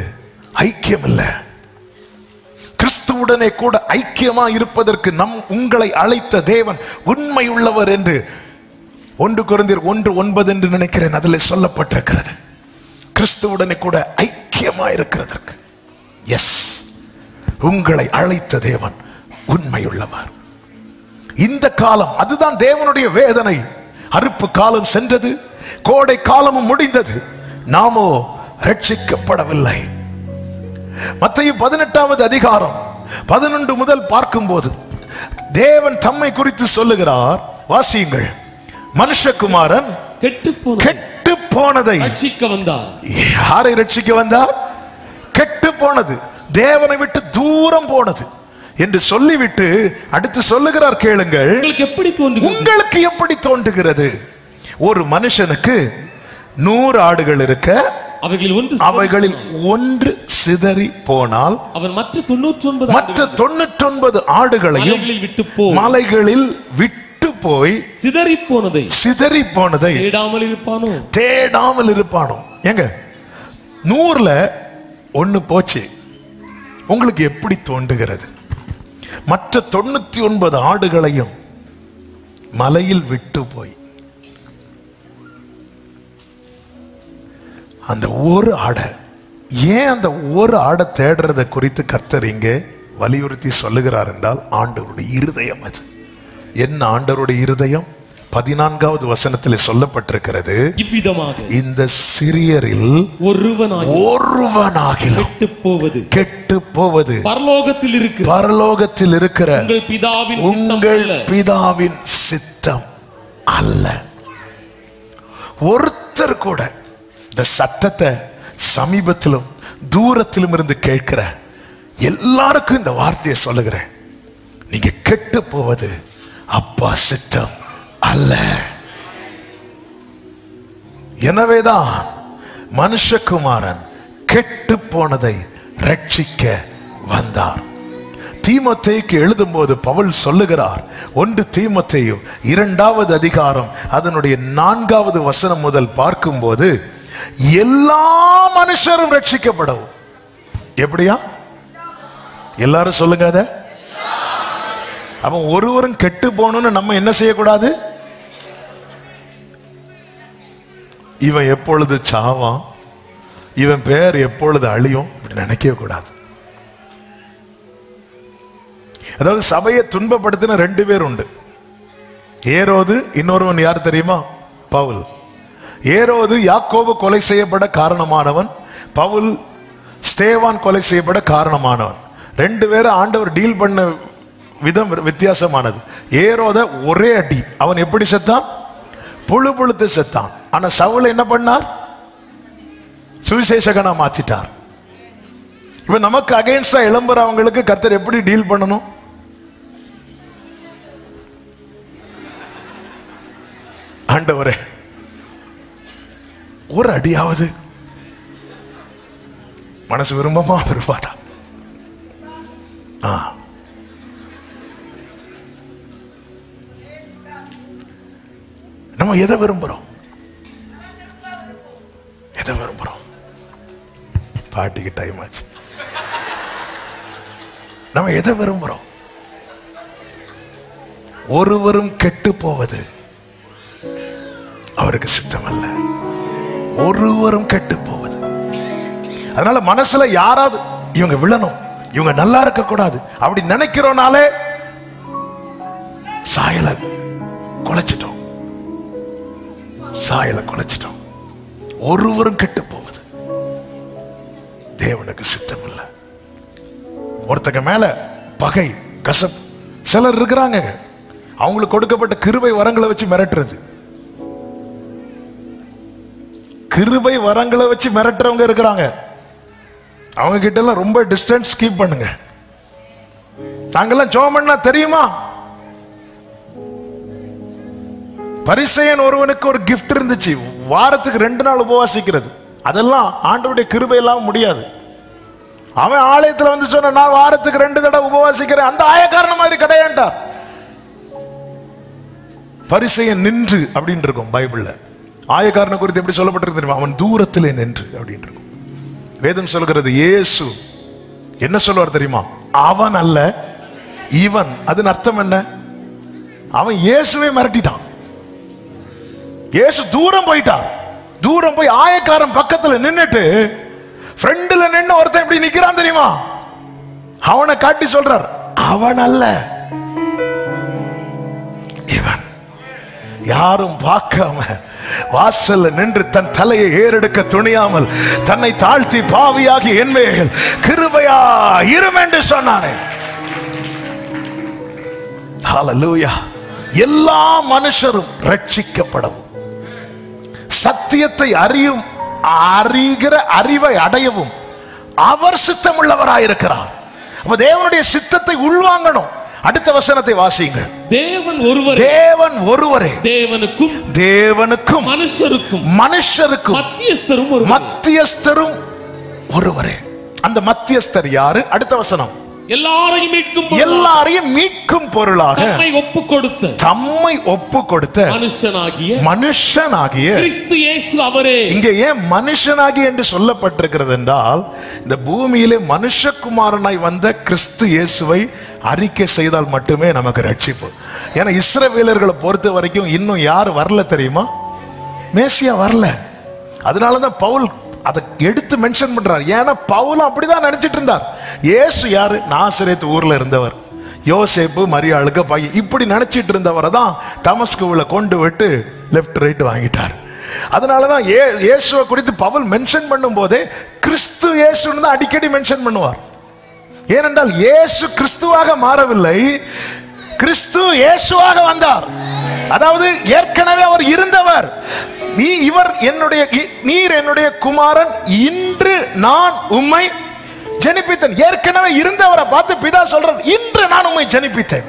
A: ஐக்கியம் இல்லை. கிறிஸ்துவுடனே கூட ஐக்கியமா இருப்பதற்கு உங்களை அழைத்த தேவன் உண்மை உள்ளவர் என்று 1 கொரிந்தியர் 1:9 என்று நினைக்கிறேன், அதில் சொல்லப்பட்டிருக்கிறது. கிறிஸ்துவுடனே கூட ஐக்கியமா இருக்கிறதற்கு எஸ், உங்களை அழைத்த தேவன் உண்மையுள்ளவர். இந்த காலம் அதுதான் தேவனுடைய வேதனை. அறுப்பு காலம் சென்றது, கோடை காலமும் முடிந்தது, நாமோ ரட்சிக்கப்படவில்லை. மத்தேயு 18வது அதிகாரம் 11 முதல் பார்க்கும்போது தேவன் தம்மை குறித்து சொல்லுகிறார். வாசியுங்கள். மனுஷகுமாரன் கெட்டு போனதை
C: ரட்சிக்க வந்தார்.
A: யாரை ரட்சிக்க வந்தார்? கெட்டு போனது, தேவனை விட்டு தூரம் போனது என்று சொல்லிவிட்டு அடுத்து சொல்லுகிறார், கேளுங்கள். உங்களுக்கு எப்படி தோன்றுகிறது? ஒரு மனுஷனுக்கு 100 ஆடுகள் இருக்க அவைகளில் ஒன்று சிதறி போனால்
C: அவன் மற்ற
A: 99 ஆடுகளையும் மலைகளில் விட்டு போய் சிதறி போனதை தேடாமல் இருப்பானோ? எங்க 100ல 1 போச்சு, உங்களுக்கு எப்படி தோன்றுகிறது? மற்ற 99 ஆடுகளையும் மலையில் விட்டு போய் அந்த ஒரு ஆடை, ஏன் அந்த ஒரு ஆடை தேடுறதை குறித்து கர்த்தர் இங்கே வலியுறுத்தி சொல்லுகிறார் என்றால், ஆண்டவருடைய இருதயம் அது. என்ன ஆண்டவருடைய இருதயம்? 14வது வசனத்தில் சொல்லப்பட்டிருக்கிறது, இவ்விதமாக இந்த சிறியரில் ஒருவனாகிலும் கெட்டு போவது பரலோகத்தில் இருக்கிற உங்கள் பிதாவின் சித்தம் அல்ல. ஒருத்தர் கூட இந்த சத்தத்தை சமீபத்திலும் தூரத்திலும் இருந்து கேட்கிற எல்லாருக்கும் இந்த வார்த்தையை சொல்லுகிறேன், நீங்க கெட்டு போவது அப்பா சித்தம் அல்ல. எனவேதான் மனுஷகுமாரன் கெட்டு போனதை ரட்சிக்க வந்தார். தீமோத்தேயுக்கு எழுதும் போது பவுல் சொல்லுகிறார், 1 தீமோத்தேயு 2வது அதிகாரம் அதனுடைய 4வது வசனம் முதல் பார்க்கும்போது, எல்லா மனுஷரும் ரட்சிக்கப்படவும். எப்படியா? எல்லாரும் சொல்லுங்க அத. அவன் ஒருவரும் கெட்டு போகணும்னு நம்ம என்ன செய்யக்கூடாது? இவன் எப்பொழுது சாவான், இவன் பேர் எப்பொழுது அழியும், இப்படி நினைக்கவே கூடாது. அதாவது சபையை துன்பப்படுத்தின 2 பேர் உண்டு. ஏரோது, இன்னொருவன் யார் தெரியுமா? பவுல். ஏரோது யாக்கோபு கொலை செய்யப்பட காரணமானவன், பவுல் ஸ்தேவான் கொலை செய்யப்பட காரணமானவன். 2 பேரும் ஆண்டவர் டீல் பண்ண விதம் வித்தியாசமானது. ஏரோத ஒரே அடி, அவன் எப்படி செத்தான்? புழு புழுத்து செத்தான். ஆனா சவுல் என்ன பண்ணார்? சுவிசேஷகனா மாத்திட்டார். இப்ப நமக்கு அகைன்ஸ்டா எழும்புறவங்களுக்கு கர்த்தர் எப்படி டீல் பண்ணணும்? ஆண்டவரே, ஒரு அடியாவது மனசு விரும்பமா விரும்பாதா? நம்ம எதை விரும்புறோம்? எதை விரும்புறோம்? பாட்டிக்கு டைம் ஆச்சு. நம்ம எதை விரும்புறோம்? ஒருவரும் கெட்டு போவது அவருக்கு சித்தம் அல்ல. ஒருவரும் கெட்டு போவது. அதனால மனசுல யாராவது இவங்க விழணும், இவங்க நல்லா இருக்க கூடாது அப்படி நினைக்கிறோனாலே சாயல குலைச்சிட்டோம். சாயல குலைச்சிட்டோம். ஒருவரும் கெட்டு போவது தேவனுக்கு சித்தம் இல்லை. ஒருத்தங்க மேல பகை, கசப் சிலர் இருக்கிறாங்க, அவங்களுக்கு கொடுக்கப்பட்ட கிருபை வரங்களை வச்சு மிரட்டுறது. கிருபை வரங்களை வச்சு மிரட்டுறவங்க இருக்கிறாங்க. அவங்க கிட்ட எல்லாம் ரொம்ப டிஸ்டன்ஸ் கீப் பண்ணுங்க. நாங்கெல்லாம் ஜெபம் பண்ணா தெரியுமா? பரிசேயன் ஒருவனுக்கு ஒரு கிஃப்ட் இருந்துச்சு, வாரத்துக்கு 2 நாள் உபவாசிக்கிறது. அதெல்லாம் ஆண்டவருடைய கிருபை எல்லாம் முடியாது. அவன் ஆலயத்தில் வந்து சொன்ன, நான் வாரத்துக்கு 2 தடவை உபவாசிக்கிறேன், அந்த ஆயக்காரன மாதிரி கிடையாண்டார். பரிசேயன் நின்று அப்படின்னு இருக்கும் பைபிள்ல. ஆயக்காரனை குறித்து எப்படி சொல்லப்பட்டிருக்கு தெரியுமா? அவன் தூரத்திலே நின்று அப்படின்னு இருக்கும். வேதம் சொல்கிறது, இயேசு என்ன சொல்லுவார் தெரியுமா? அவன் அல்ல இவன். அதன் அர்த்தம் என்ன? அவன் இயேசுவை மிரட்டிட்டான். இயேசு தூரம் போயிட்டான். தூரம் போய் ஆயக்காரன் பக்கத்துல நின்னுட்டு ஃப்ரெண்ட்ல நின்னு ஒருத்தன் எப்படி நிக்கிறான் தெரியுமா? அவனை காட்டி சொல்றார், அவன் அல்ல இவன். யாரும் பார்க்காம வாசல்ல நின்று தன் தலையை ஏறெடுக்க துணியாமல் தன்னை தாழ்த்தி பாவியாகி என்மேல் கிருபையா இரும் என்று சொன்னானே. ஹல்லேலூயா. எல்லா மனுஷரும் ரட்சிக்கப்படவும் சத்தியத்தை அறிகிற அறிவை அடையவும் அவர் சித்தமுள்ளவராயிருக்கிறார். அப்ப தேவனுடைய சித்தத்தை உள்வாங்கணும். அடுத்த வசனத்தை வாசியுங்கள். தேவன் ஒருவரே தேவனுக்கும் மனுஷருக்கும் மத்தியஸ்தரும் ஒருவரே. அந்த மத்தியஸ்தர் யாரு? அடுத்த வசனம்.
B: எல்லாரையும் மீட்கும் பொருளாக
C: தம்மை ஒப்பு கொடுத்த
B: மனுஷனாகிய
C: கிறிஸ்து இயேசு அவரே.
B: இங்கே ஏன் மனுஷனாகி என்று சொல்லப்பட்டிருக்கிறது என்றால், இந்த பூமியிலே மனுஷகுமாரனாய் வந்த கிறிஸ்து இயேசுவை அறிக்கை செய்தால் மட்டுமே நமக்கு ரட்சிப்பு. ஏன்னா இஸ்ரவேலர்களை பொறுத்த வரைக்கும் இன்னும் யார் வரல தெரியுமா? மேசியா வரல. அதனாலதான் பவுல் அதை எடுத்து மென்ஷன் பண்றார். ஏன்னா பவுலும் அப்படிதான் நினைச்சிட்டு இருந்தார். இயேசு யாரு? நாசரேத் ஊர்ல இருந்தவர், யோசேப்பு மரியாளுக்கு பையன், இப்படி நினைச்சிட்டு இருந்தவரை தான் தமஸ்குவுல கொண்டு விட்டு லெப்ட் ரைட் வாங்கிட்டார். அதனாலதான் இயேசுவை குறித்து பவுல் மென்ஷன் பண்ணும் போதே கிறிஸ்து இயேசுன்னு தான் அடிக்கடி மென்ஷன் பண்ணுவார். ஏனென்றால் இயேசு கிறிஸ்துவாக மாறவில்லை, கிறிஸ்து இயேசுவாக வந்தார். அதாவது ஏற்கனவே அவர் இருந்தவர். நீர் என்னுடைய குமாரன், இன்று நான் உம்மை ஜனிப்பித்தேன். ஏற்கனவே இருந்தவரை பார்த்து பிதா சொல்றார், இன்று நான் உம்மை ஜனிப்பித்தேன்.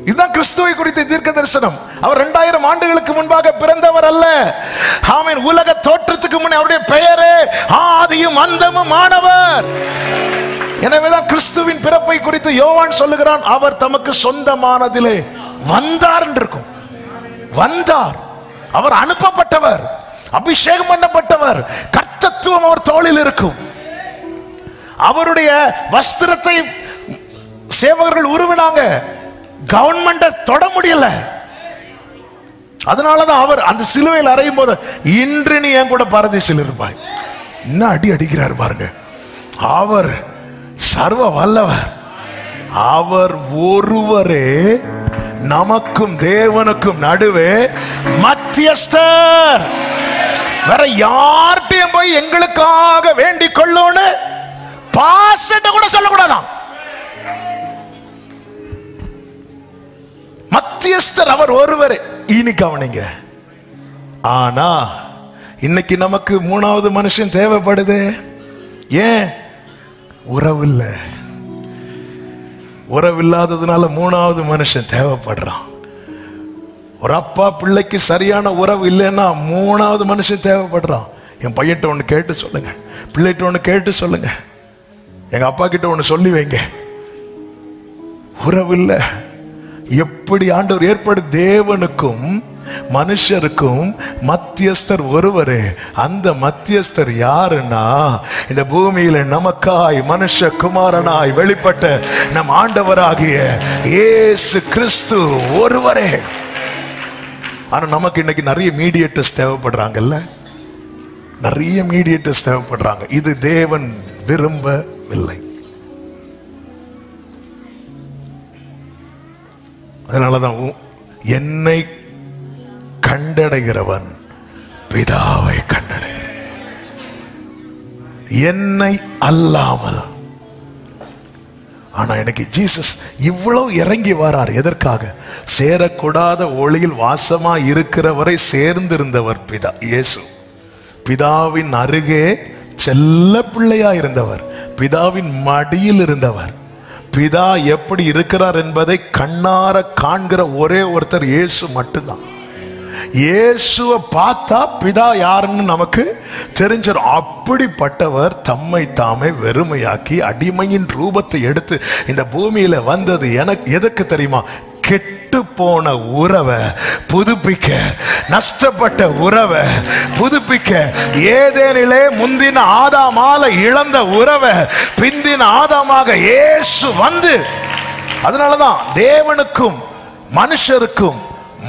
B: இதுதான் கிறிஸ்துவை குறித்த தீர்க்க தரிசனம். அவர் 2000 ஆண்டுகளுக்கு முன்பாக பிறந்தவர் அல்ல. ஆமென். உலக தோற்றத்துக்கு முன்னே அவருடைய பெயரே ஆதியும் அந்தமும் ஆனவர். எனவேதான் கிறிஸ்துவின் பிறப்பை குறித்து யோவான் சொல்லுகிறான், அவர் தமக்கு சொந்தமானதிலே வந்தார் என்று இருக்கும். வந்தார், அவர் அனுப்பப்பட்டவர், அபிஷேகம் பண்ணப்பட்டவர், கர்த்தத்துவம் அவர் தோளில் இருக்கும். அவருடைய வஸ்திரத்தை சேவகர்கள் உருவினாங்க, கவர்மெண்ட தொட முடியல. அதனாலதான் அவர் அந்த சிலுவையில் அறையும் போது, இன்று நீ என் கூட பரதீசில் இருப்பாய். என்ன அடி அடிக்கிறார் பாருங்க. அவர் சர்வ வல்லவர், அவர் ஒருவரே நமக்கும் தேவனுக்கும் நடுவே மத்தியஸ்தர். வேற யார்கிட்டயும் போய் எங்களுக்காக வேண்டிக் கொள்ளோன்னு பாஸ்டர்ட்ட கூட சொல்லக்கூடாதான். மத்தியஸ்தர் அவர் ஒருவரே. இனி கவனிங்க. ஆனா இன்னைக்கு நமக்கு 3வது மனுஷன் தேவைப்படுது. ஏன்? உறவில்லை. உறவில்லாததுனால 3வது மனுஷன் தேவைப்படுறான். ஒரு அப்பா பிள்ளைக்கு சரியான உறவு இல்லைன்னா 3வது மனுஷன் தேவைப்படுறான். என் பையன்கிட்ட ஒன்று கேட்டு சொல்லுங்க, பிள்ளைகிட்ட ஒன்று கேட்டு சொல்லுங்க, எங்க அப்பா கிட்ட ஒன்று சொல்லி வைங்க. உறவில்லை. எப்படி ஆண்டவர் ஏற்படு? தேவனுக்கும் மனுஷருக்கும் மத்தியஸ்தர் ஒருவரே. அந்த மத்தியஸ்தர் யாருன்னா, இந்த பூமியில நமக்காய் மனுஷ குமாரனாய் வெளிப்பட்ட நம் ஆண்டவராகிய இயேசு கிறிஸ்து ஒருவரே. ஆனா நமக்கு இன்னைக்கு நிறைய மீடியேட்டர்ஸ் தேவைப்படுறாங்கல்ல, நிறைய மீடியேட்டர்ஸ் தேவைப்படுறாங்க. இது தேவன் விரும்பவில்லை. அதனாலதான் என்னை கண்டடைகிறவன் பிதாவை கண்டடைகிறான், என்னை அல்லாமல். ஆனா எனக்கு ஜீசஸ் இவ்வளவு இறங்கி வரார். எதற்காக? சேரக்கூடாத ஒளியில் வாசமா இருக்கிறவரை சேர்ந்திருந்தவர் பிதா இயேசு. பிதாவின் அருகே செல்ல பிள்ளையா இருந்தவர், பிதாவின் மடியில் இருந்தவர். பிதா எப்படி இருக்கிறார் என்பதை கண்ணார காண்கிற ஒரே ஒருத்தர் இயேசு மட்டும்தான். இயேசுவை பார்த்தா பிதா யாருன்னு நமக்கு தெரிஞ்சிடும். அப்படிப்பட்டவர் தம்மை தாமே வெறுமையாக்கி அடிமையின் ரூபத்தை எடுத்து இந்த பூமியில வந்தது எனக்கு எதுக்கு தெரியுமா? கெட்டு போன உறவை புதுப்பிக்க, நஷ்டப்பட்ட உறவை புதுப்பிக்க, ஏதேனிலே முந்தின ஆதாமால இழந்த உறவை பிந்தின ஆதாமாக இயேசு வந்து, அதனாலதான் தேவனுக்கும் மனுஷருக்கும்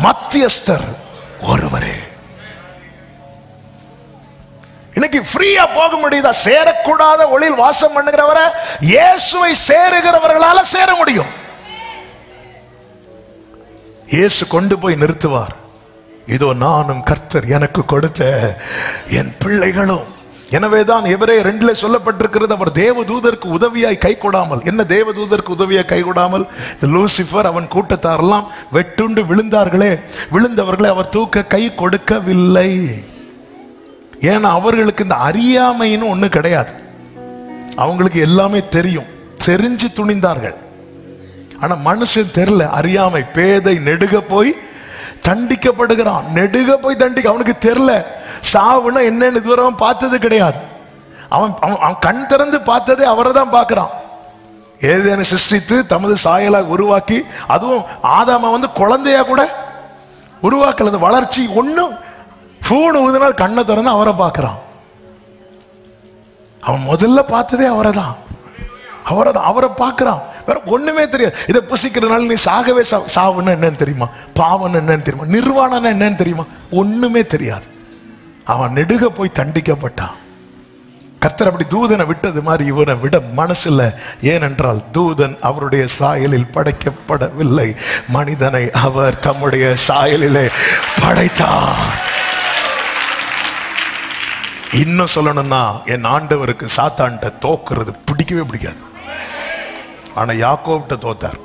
B: மத்தியஸ்தர் ஒருவரே. இன்னைக்கு ஃப்ரீயா போக முடியுதா? சேரக்கூடாத ஒளியில் வாசம் பண்ணுகிறவரை இயேசுவை சேருகிறவர்களால சேர முடியும். இயேசு கொண்டு போய் நிறுத்துவார். இதோ நானும் கர்த்தர் எனக்கு கொடுத்த என் பிள்ளைகளும். எனவேதான் எபிரேயர் 2 சொல்லப்பட்டிருக்கிறது, அவர் தேவதூதருக்கு உதவியாய் கை கொடாமல். என்ன தேவதூதருக்கு உதவியாய் கை கொடாமல்? லூசிபர் அவன் கூட்டத்தாரெல்லாம் வெட்டுண்டு விழுந்தார்களே, விழுந்தவர்களை அவர் தூக்க கை கொடுக்கவில்லை. ஏன்னா அவர்களுக்கு இந்த அறியாமைன்னு ஒண்ணு கிடையாது. அவங்களுக்கு எல்லாமே தெரியும், தெரிஞ்சு துணிந்தார்கள். ஆனா மனுஷன் தெரியல, அறியாமை. பேதை நெடுக போய் தண்டிக்கப்படுகிறான், நெடுக போய் தண்டிக்க. அவனுக்கு தெரியல சாவுன்னா என்னன்னு இதுவரை பார்த்தது கிடையாது.
A: அவன் கண் திறந்து பார்த்ததே அவரை தான் பார்க்கிறான். ஏதேனை சிருஷ்டித்து தமது சாயலாக உருவாக்கி, அதுவும் ஆதாம குழந்தையா கூட உருவாக்கல. வளர்ச்சி ஒண்ணும் பூணு ஊதினால் கண்ணை திறந்து அவரை பார்க்கிறான். அவன் முதல்ல பார்த்ததே அவரை தான். அவரை பார்க்கிறான். வேற ஒண்ணுமே தெரியாது. இதை புசிக்கிறதுனால நீ சாகவே சாவுன்னு என்னன்னு தெரியுமா? பாவம் என்னன்னு தெரியுமா? நிர்வாணம் என்னன்னு தெரியுமா? ஒண்ணுமே தெரியாது. அவன் நெடுக போய் தண்டிக்கப்பட்டான். கர்த்தர் அப்படி தூதனை விட்டது மாதிரி இவனை விட மனசுல. ஏனென்றால் தூதன் அவருடைய சாயலில் படைக்கப்படவில்லை, மனிதனை அவர் தம்முடைய சாயலிலே படைத்தார். இன்னும் சொல்லணும்னா, என் ஆண்டவருக்கு சாத்தான்ட்ட தோக்குறது பிடிக்கவே பிடிக்காது. ஆனா யாக்கோபிட்ட தோத்தார்.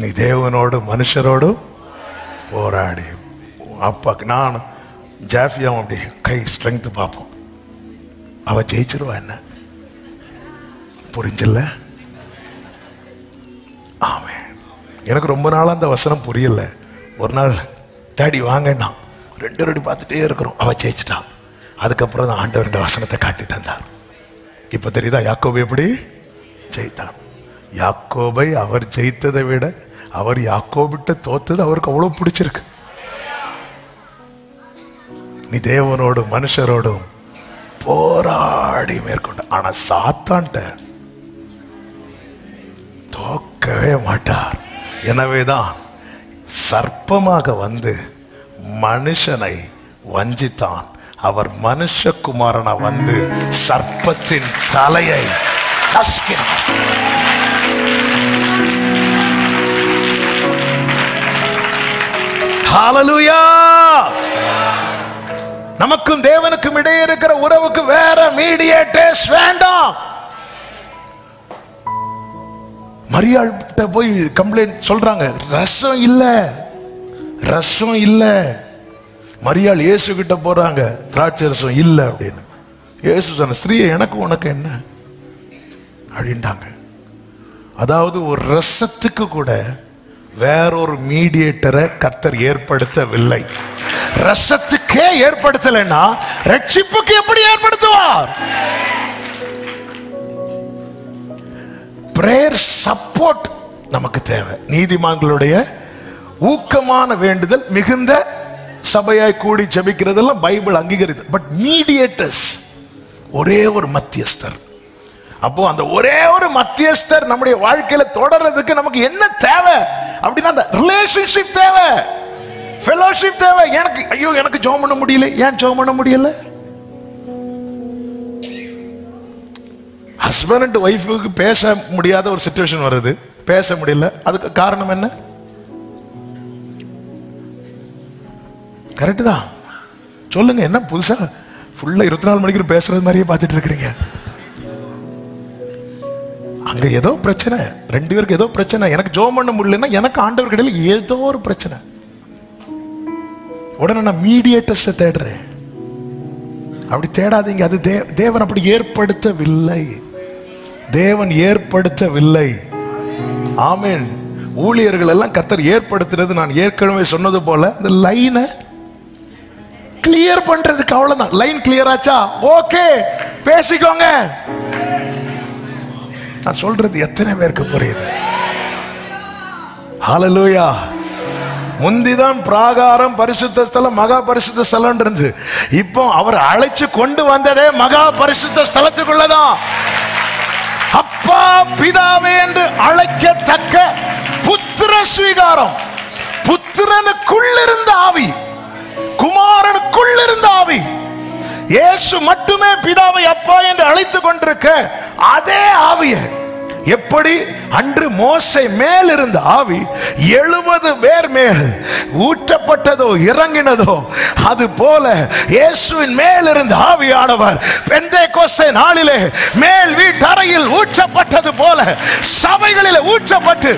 A: நீ தேவனோடு மனுஷரோடு போராடி. அப்பாக்கு நான் ஜாஃபியாவும் அப்படி கை ஸ்ட்ரென்த் பார்ப்போம். அவ ஜெயிச்சிருவா என்ன? புரிஞ்சல? ஆமே. எனக்கு ரொம்ப நாளா அந்த வசனம் புரியல. ஒரு நாள் டாடி வாங்கன்னா 2 ரெடி பார்த்துட்டே இருக்கிறோம். அவ ஜெயிச்சிட்டான். அதுக்கப்புறம் தான் ஆண்டவர் இந்த வசனத்தை காட்டி தந்தார். இப்ப தெரியுதா யாக்கோபு எப்படி ஜெயித்தான்? யாக்கோபை அவர் ஜெயித்ததை விட அவர் யாக்கோபிட்ட தோத்தது அவருக்கு அவ்வளவு பிடிச்சிருக்கு. நீ தேவனோடும் மனுஷரோடும் போராடி மேற்கொண்ட. ஆனா சாத்தான்ட்ட தோக்கவே மாட்டார். எனவேதான் சர்ப்பமாக மனுஷனை வஞ்சித்தான். அவர் மனுஷகுமாரனா சர்ப்பத்தின் தலையை நசுக்கினார். ஹல்லேலூயா. நமக்கும் தேவனுக்கும் இடையே இருக்கிற உறவுக்கு வேற மீடியேட்டர்ஸ் வேண்டாம். மரியாள்கிட்ட போய் கம்ப்ளைண்ட் சொல்றாங்க, ரசம் இல்ல. மரியாள் இயேசு கிட்ட போறாங்க, திராட்சை ரசம் இல்ல அப்படின்னு. இயேசு சொன்ன, ஸ்திரீயே எனக்கு உனக்கு என்ன அப்படின்ட்டாங்க. அதாவது ஒரு ரசத்துக்கு கூட வேறொரு மீடியேட்டரை கர்த்தர் ஏற்படுத்தவில்லை. ரசத்துக்கே ஏற்படுத்தலைன்னா ரட்சிப்புக்கு எப்படி ஏற்படுத்துவார்? பிரேயர் சப்போர்ட் நமக்கு தேவை. நீதிமான்களுடைய ஊக்கமான வேண்டுதல் மிகுந்த சபையாய் கூடி ஜெபிக்கிறதெல்லாம் பைபிள் அங்கீகரித்து. பட் மீடியேட்டர்ஸ், ஒரே ஒரு மத்தியஸ்தர். அப்போ அந்த ஒரே ஒரு மத்தியஸ்தர் நம்முடைய வாழ்க்கையில தொடர்றதுக்கு நமக்கு என்ன தேவை அப்படின்னா, அந்த ரிலேஷன்ஷிப் தேவை, ஃபெலோஷிப் தேவை. எனக்கு ஜெபம் பண்ண முடியல. ஏன் ஜெபம் பண்ண முடியல? ஹஸ்பண்ட் அண்ட் ஒய்ஃபுக்கு பேச முடியாத ஒரு சிச்சுவேஷன் வருது, பேச முடியல. அதுக்கு காரணம் என்ன? கரெக்ட் தான். சொல்லுங்க, என்ன புதுசா ஃபுல்லா 24 மணிக்கு பேசுறது மாதிரியே பார்த்துட்டு இருக்கிறீங்க? அங்க ஏதோ பிரச்சனை, 2 பேருக்கு ஏதோ பிரச்சனை. எனக்கு ஜெபம் பண்ண முடியலன்னா எனக்கு ஆண்டவர் கடையில் ஏதோ ஒரு பிரச்சனை. உடனே நான் மீடியேட்டர்ஸ் தேடுறேன். அப்படி தேடாதீங்க. அது தேவன் அப்படி ஏற்படுத்தவில்லை. தேவன் ஏற்படுத்தவில்லை. ஆமென். ஊழியர்கள் எல்லாம் கர்த்தர் ஏற்படுத்துறது, நான் ஏற்கனவே சொன்னது போல, இந்த லைனை கிளியர் பண்றதுக்கு. அவ்வளவுதான். லைன் கிளியர் ஆச்சா? ஓகே, பேசிக்கோங்க. நான் சொல்றது எத்தனை பேருக்கு புரியுது? ஹல்லேலூயா. முந்திதான் பிராகாரம், பரிசுத்த ஸ்தலம், மகா பரிசுத்த ஸ்தலம் இருந்து, இப்போ அவர் அழைச்சு கொண்டு வந்ததே மகா பரிசுத்த ஸ்தலத்துக்குள்ளதான். அப்பா பிதாவே என்று அழைக்கத்தக்க புத்திர ஸ்வீகாரம். புத்திரனுக்குள்ளிருந்த ஆவி, குமாரனுக்குள்ளிருந்த ஆவி. இயேசு மட்டுமே பிதாவை அப்பா என்று அழைத்துக் கொண்டிருக்க அதே ஆவியை எப்படி அன்று மோசே மேல் இருந்த ஆவி 70 பேர் மேல் ஊற்றப்பட்டதோ இறங்கினதோ, அது போல இயேசுவின் மேல் இருந்த ஆவியானவர் பெந்தேகோஸ்தே நாளிலே மேல் வீட்டறையில் ஊற்றப்பட்டது போல சபைகளில் ஊற்றப்பட்டு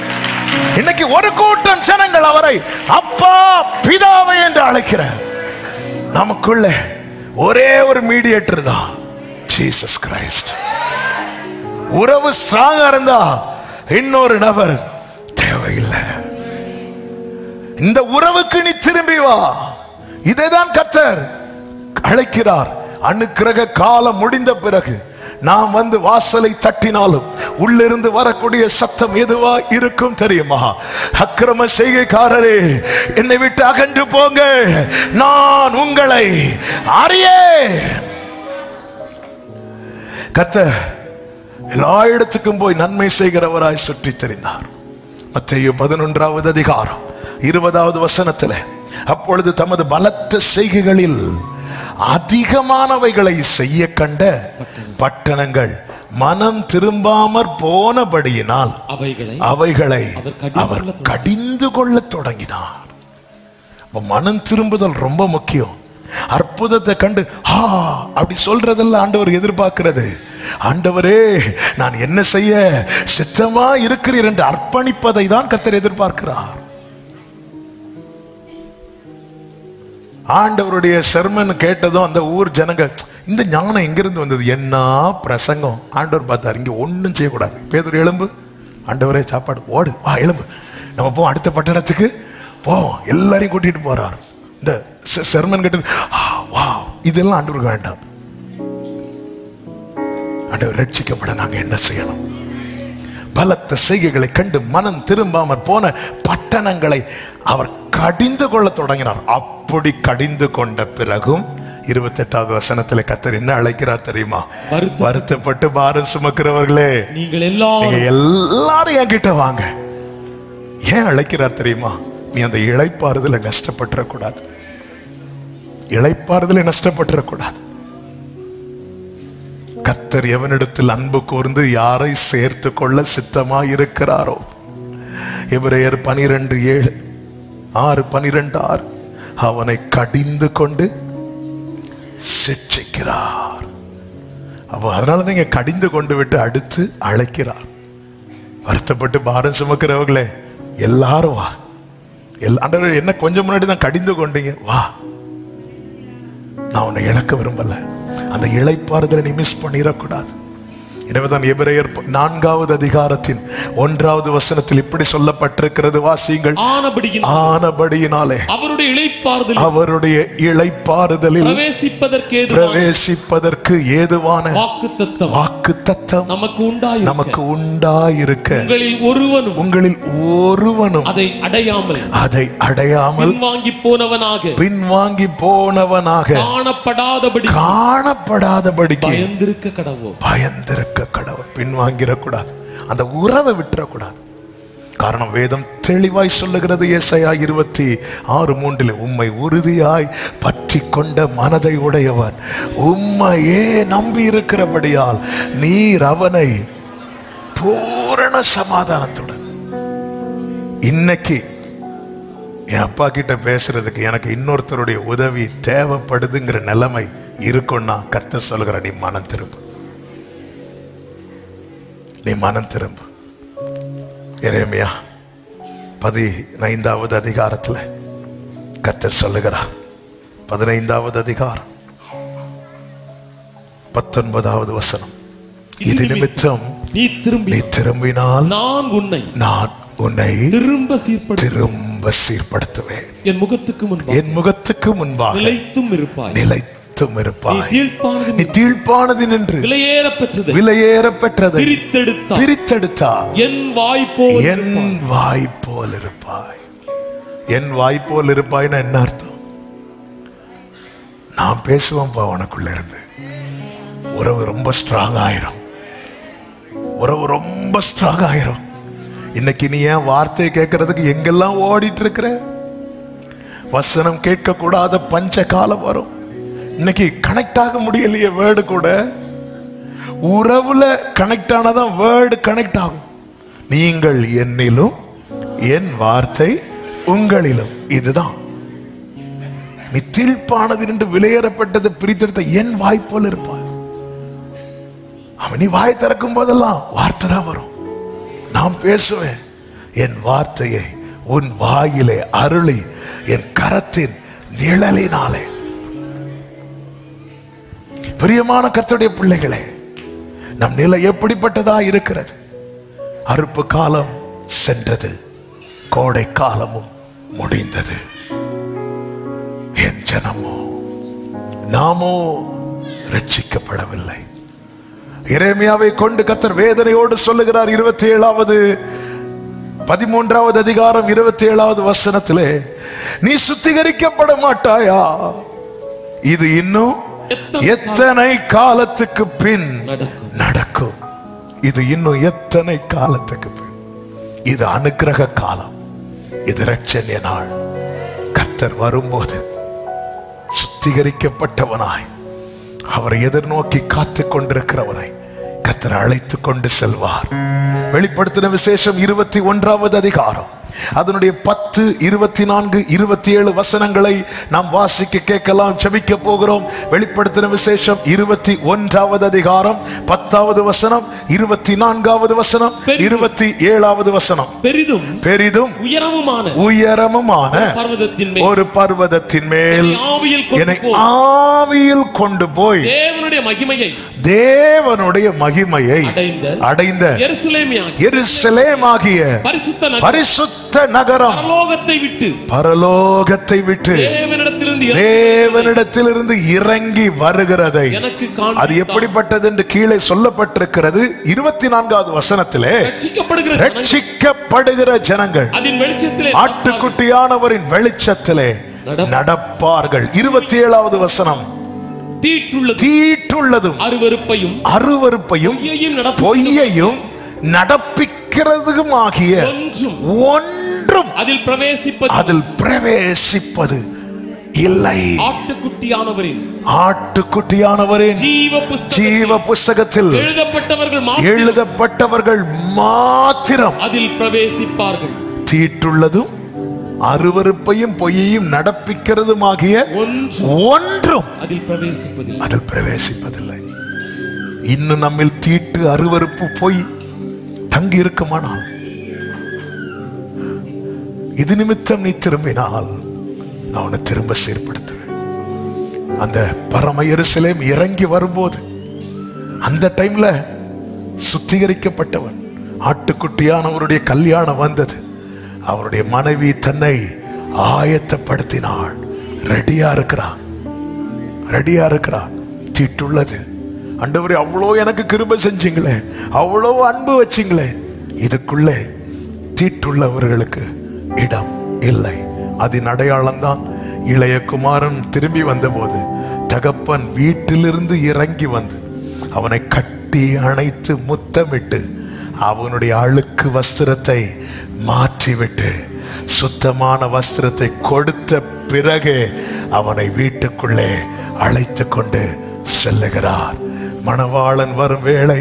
A: இன்னைக்கு ஒரு கூட்டம் ஜனங்கள் அவரை அப்பா பிதாவை என்று அழைக்கிறார். நமக்குள்ள ஒரே ஒரு மீடியேட்டர் தான், ஜீசஸ் கிரைஸ்ட். உறவு ஸ்ட்ராங்கா இருந்தா இன்னொரு நபர் தேவையில்லை. இந்த உறவுக்கு நீ திரும்பி வா. இதைதான் கர்த்தர் அழைக்கிறார். அனுக்கிரக காலம் முடிந்த பிறகு நாம் வந்து வாசலை தட்டினாலும் உள்ளிருந்து வரக்கூடிய சத்தம் எதுவா இருக்கும் தெரியுமா? அக்கிரம செய்கைக்காரரே, என்னை விட்டு அகன்று போங்க, நான் உங்களை அறியேன். கர்த்தர் எல்லா இடத்துக்கும் போய் நன்மை செய்கிறவராய் சுற்றி தெரிந்தார். மத்தேயு 11வது அதிகாரம் 20வது வசனத்தில், அப்பொழுது தமது பலத்த செய்கைகளில் அதிகமானவைகளை செய்ய கண்ட பட்டணங்கள் மனம் திரும்பாமற் போனபடியினால் அவைகளை அவர் கடிந்து கொள்ள தொடங்கினார். மனம் திரும்புதல் ரொம்ப முக்கியம். அற்புதத்தை கண்டு அப்படி சொல்றதெல்லாம் ஆண்டவர் எதிர்பார்க்கிறது. ஆண்டவரே, நான் என்ன செய்ய சித்தமா இருக்கிறீர் என்று அர்ப்பணிப்பதை தான் கர்த்தர் எதிர்பார்க்கிறார். ஆண்டவருடைய செர்மன் கேட்டதும் அந்த ஊர் ஜனங்க, இந்த ஞானம் எங்கிருந்து வந்தது, என்ன பிரசங்கம். ஆண்டவர் பார்த்தார், இங்க ஒன்னும் செய்யக்கூடாது. பேதுரு, எலும்பு, ஆண்டவரே சாப்பாடு, ஓடு, வா எலும்பு, நம்ம போவோம் அடுத்த பட்டணத்துக்கு போவோம். எல்லாரையும் கூட்டிட்டு போறார். இந்த செர்மன் கேட்டு, வா, இதெல்லாம் ஆண்டவருக்கு வேண்டாம். ஆண்டவர் ரட்சிக்கப்பட நாங்க என்ன செய்யணும்? பலத்த செய்கைகளை கண்டு மனம் திரும்பாமற் போன பட்டணங்களை அவர் கடிந்து கொள்ள தொடங்கினார். அப்படி கடிந்து கொண்ட பிறகும் 28வது வசனத்தில் கர்த்தர் என்ன அழைக்கிறார் தெரியுமா? வருத்தப்பட்டு பாரம் சுமக்கிறவர்களே, நீங்கள் எல்லாரும் என்கிட்ட வாங்க. ஏன் அழைக்கிறார் தெரியுமா? நீ அந்த இளைப்பாறுதல நஷ்டப்பட்டுறக்கூடாது. இளைப்பாறுதல நஷ்டப்பட்டுறக்கூடாது. கர்த்தர் எவனிடத்தில் அன்பு கூர்ந்து யாரை சேர்த்து கொள்ள சித்தமா இருக்கிறாரோ, எபிரேயர் 12:7, 6:12, அவனை கடிந்து கொண்டு சிட்சிக்கிறார். அப்போ அதனாலதான் இங்க கடிந்து கொண்டு விட்டு அடுத்து அழைக்கிறார். வருத்தப்பட்டு பாரம் சுமக்கிறவர்களே எல்லாரும் வா. ஆண்டவரே, என்ன கொஞ்சம் முன்னாடி தான் கடிந்து கொண்டீங்க, வா, நான் உன்னை இழக்க விரும்பல. அந்த இளைப்பாறுதலை நீ மிஸ் பண்ணிடக்கூடாது. எனவேதான் எபிரேயர் 4வது அதிகாரத்தின் 1வது வசனத்தில் இப்படி சொல்லப்பட்டிருக்கிறது, வாசியுங்கள். ஆனபடியினாலே அவருடைய இளைப்பாறுதலில் பிரவேசிப்பதற்கு ஏதுவான வாக்குத்தத்தம் நமக்கு உண்டாயிருக்க உங்களில் ஒருவனும் அதை அடையாமல் பின்வாங்கி போனவனாக காணப்படாதபடிக்கு பயந்திருக்க கடவுள். பின்வாங்கிடக்கூடாது, அந்த உறவை விட்டுறக்கூடாது. காரணம் வேதம் தெளிவாய் சொல்லுகிறது. ஏசாயா 26:3, உம்மை உறுதியாய் பற்றி கொண்ட மனதை உடையவன் உம்மையே நம்பி இருக்கிறபடியால் நீர் அவனை பூரண சமாதானத்துடன். இன்னைக்கு என் அப்பா கிட்ட பேசுறதுக்கு எனக்கு இன்னொருத்தருடைய உதவி தேவைப்படுதுங்கிற நிலைமை இருக்குன்னா கர்த்தர் சொல்லுகிற, நீ மனம் திரும்பு, நீ மனம் திரும்பு. எரேமியா 15வது அதிகாரத்தில் கர்த்தர் சொல்லுகிறார், 15வது அதிகாரம் 19வது வசனம், இது நிமித்தம் நீ திரும்பினால் நான் உன்னை திரும்ப சீர்படுத்துவேன். என் முகத்துக்கு முன்பாக நிலைத்தும் இருப்பாய். நீ தீழ்ப்பானது நின்று விலையேற பெற்றதை பிரித்தெடுத்தால் என் வாய் போல் இருப்பாய். என் வாய் போல் இருப்பாய்னா என்ன அர்த்தம்? நான் பேசுவேன் உனக்குள்ள இருந்து. உறவு ரொம்ப ஸ்ட்ராங் ஆயிரும். உறவு ரொம்ப ஸ்ட்ராங் ஆயிரும். இன்னைக்கு நீ ஏன் வார்த்தையை கேட்கறதுக்கு எங்கெல்லாம் ஓடிட்டு இருக்கிற? வசனம் கேட்க கூடாத பஞ்ச காலம் வரும். இன்னைக்கு கனெக்ட் ஆக முடியலையே வேர்டு கூட. உறவுல கனெக்ட் ஆனாதான் வேர்டு கனெக்ட் ஆகும். நீங்கள் என்னிலும் என் வார்த்தை உங்களிலும். இதுதான் நீ தீழ்ப்பானது என்று விலையேறப்பட்டது பிரித்தெடுத்த என் வாய் போல இருப்பாய். அவன் நீ வாய் திறக்கும் போதெல்லாம் வார்த்தை தான் வரும். நான் பேசுவேன், என் வார்த்தையை உன் வாயிலே அருளி என் கரத்தின் நிழலினாலே. பிரியமான கர்த்தருடைய பிள்ளைகளே, நம் நிலை எப்படிப்பட்டதா இருக்கிறது? அறுப்பு காலம் சென்றது, கோடை காலமும் முடிந்தது. என் ஜனமோ நாமோ ரட்சிக்கப்படவில்லை. எரேமியாவை கொண்டு கர்த்தர் வேதனையோடு சொல்லுகிறார். 27வது 13வது அதிகாரம் 27வது வசனத்திலே, நீ சுத்திகரிக்கப்பட மாட்டாயா? இது இன்னும் எத்தனை காலத்துக்கு பின் நடக்கும்? இது இன்னும் எத்தனை காலத்துக்கு பின்? இது அனுக்கிரக காலம், இது இரட்சணிய நாள். கர்த்தர் வரும்போது சுத்திகரிக்கப்பட்டவனாய், அவரை எதிர்நோக்கி காத்துக் கொண்டிருக்கிறவனை கர்த்தர் அழைத்து கொண்டு செல்வார். வெளிப்படுத்தின விசேஷம் 21வது அதிகாரம் அதனுடைய 10, 24, 27 வசனங்களை நாம் வாசிக்க கேட்கலாம், செபிக்க போகிறோம். வெளிப்படுத்தின விசேஷம் 21வது அதிகாரம் 10வது வசனம், 24வது வசனம், 27வது வசனம். பெரிதும் உயரமுமான ஒரு பர்வதத்தின் மேல் என்னை ஆவியில் கொண்டு போய் தேவனுடைய மகிமையை அடைந்த எருசலேமாகிய பரிசுத்த நகரம் பரலோகத்தை விட்டு தேவனிடத்திலிருந்து இறங்கி வருகிறதை, அது எப்படிப்பட்டது என்று கீழே சொல்லப்பட்டிருக்கிறது. 24வது வசனத்திலே, ரட்சிக்கப்படுகிற ஜனங்கள் ஆட்டுக்குட்டியானவரின் வெளிச்சத்திலே நடப்பார்கள். 27வது வசனம், தீட்டுள்ளதும் அருவருப்பையும் பொய்யையும் நடப்பிக்கிறதுமாகிய ஒன்றும் அதில் பிரவேசிப்பது இல்லை. ஆட்டுக்குட்டியானவரின் ஜீவ புஸ்தகத்தில் எழுதப்பட்டவர்கள் மாத்திரம் அதில் பிரவேசிப்பார்கள். தீட்டுள்ளதும் அருவருப்பையும் பொய்யையும் நடப்பிக்கிறதுமாகிய ஒன்றும் அதில் பிரவேசிப்பதில்லை. இன்னும் நம்மில் தீட்டு, அருவருப்பு, பொய் தங்கி இருக்குமானால், இது நிமித்தம் நீ திரும்பினால் நான் உன்னை திரும்ப சீர்படுத்துவேன். அந்த பரம எருசலேம் இறங்கி வரும்போது, அந்த டைம்ல சுத்திகரிக்கப்பட்டவன், ஆட்டுக்குட்டியானவருடைய கல்யாணம் வந்தது. அவருடைய மனைவி தன்னை ஆயத்தப்படுத்தினாள். ரெடியா இருக்கிறா. தீட்டுள்ளது, ஆண்டவரே அவ்வளோ எனக்கு கிருபை செஞ்சீங்களே, அவ்வளோ அன்பு வச்சிங்களே, இதுக்குள்ளே தீட்டுள்ளவர்களுக்கு இடம் இல்லை. அதன் அடையாளம் தான் இளைய குமாரன் திரும்பி வந்தபோது தகப்பன் வீட்டிலிருந்து இறங்கி வந்து அவனை கட்டி அணைத்து முத்தமிட்டு அவனுடைய அழுக்கு வஸ்திரத்தை மாற்றிவிட்டு சுத்தமான வஸ்திரத்தை கொடுத்த பிறகு அவனை வீட்டுக்குள்ளே அழைத்து கொண்டு செல்லுகிறார். மணவாளன் வரும் வேளை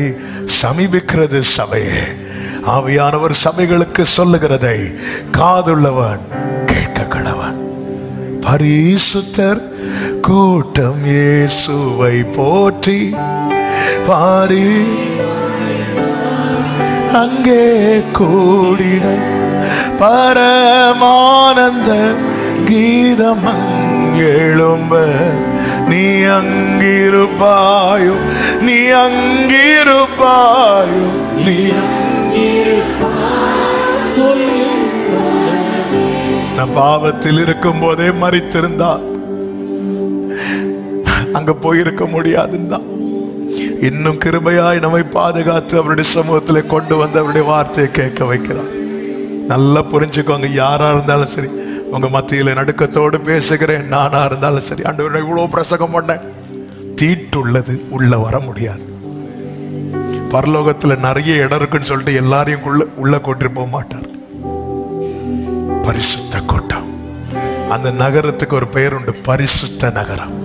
A: சமீபிக்கிறது. சபையே, ஆவியானவர் சபைகளுக்கு சொல்லுகிறதை காதுள்ளவன் கேட்க கடவன். பரிசுத்தர் கூட்டம் இயேசுவை போற்றி பாரி அங்கே கூடிட பரமானந்த கீதம் எழும்ப நீ அங்கிருப்பாயோ, நீ அங்கிருப்பாயோ, நீ நான் பாவத்தில் இருக்கும் போதே மரித்திருந்தா அங்க போயிருக்க முடியாதுதான். இன்னும் கிருபையாய் நம்மை பாதுகாத்து அவருடைய சமூகத்தில் கொண்டு வந்து அவருடைய வார்த்தையை கேட்க வைக்கிறார். நல்லா புரிஞ்சுக்கோங்க. யாரா இருந்தாலும் சரி, உங்க மத்தியில நடுக்கத்தோடு பேசுகிறேன். நானா இருந்தாலும் சரி, ஆண்டவரே இவ்வளவு பிரசங்கம் பண்ணேன், தீட்டுள்ளது உள்ள வர முடியாது. பரலோகத்துல நிறைய இடம் இருக்குன்னு சொல்லிட்டு எல்லாரையும் உள்ள கூட்டிட்டு போக மாட்டார். பரிசுத்த கோட்டம், அந்த நகரத்துக்கு ஒரு பெயர் உண்டு, பரிசுத்த நகரம்.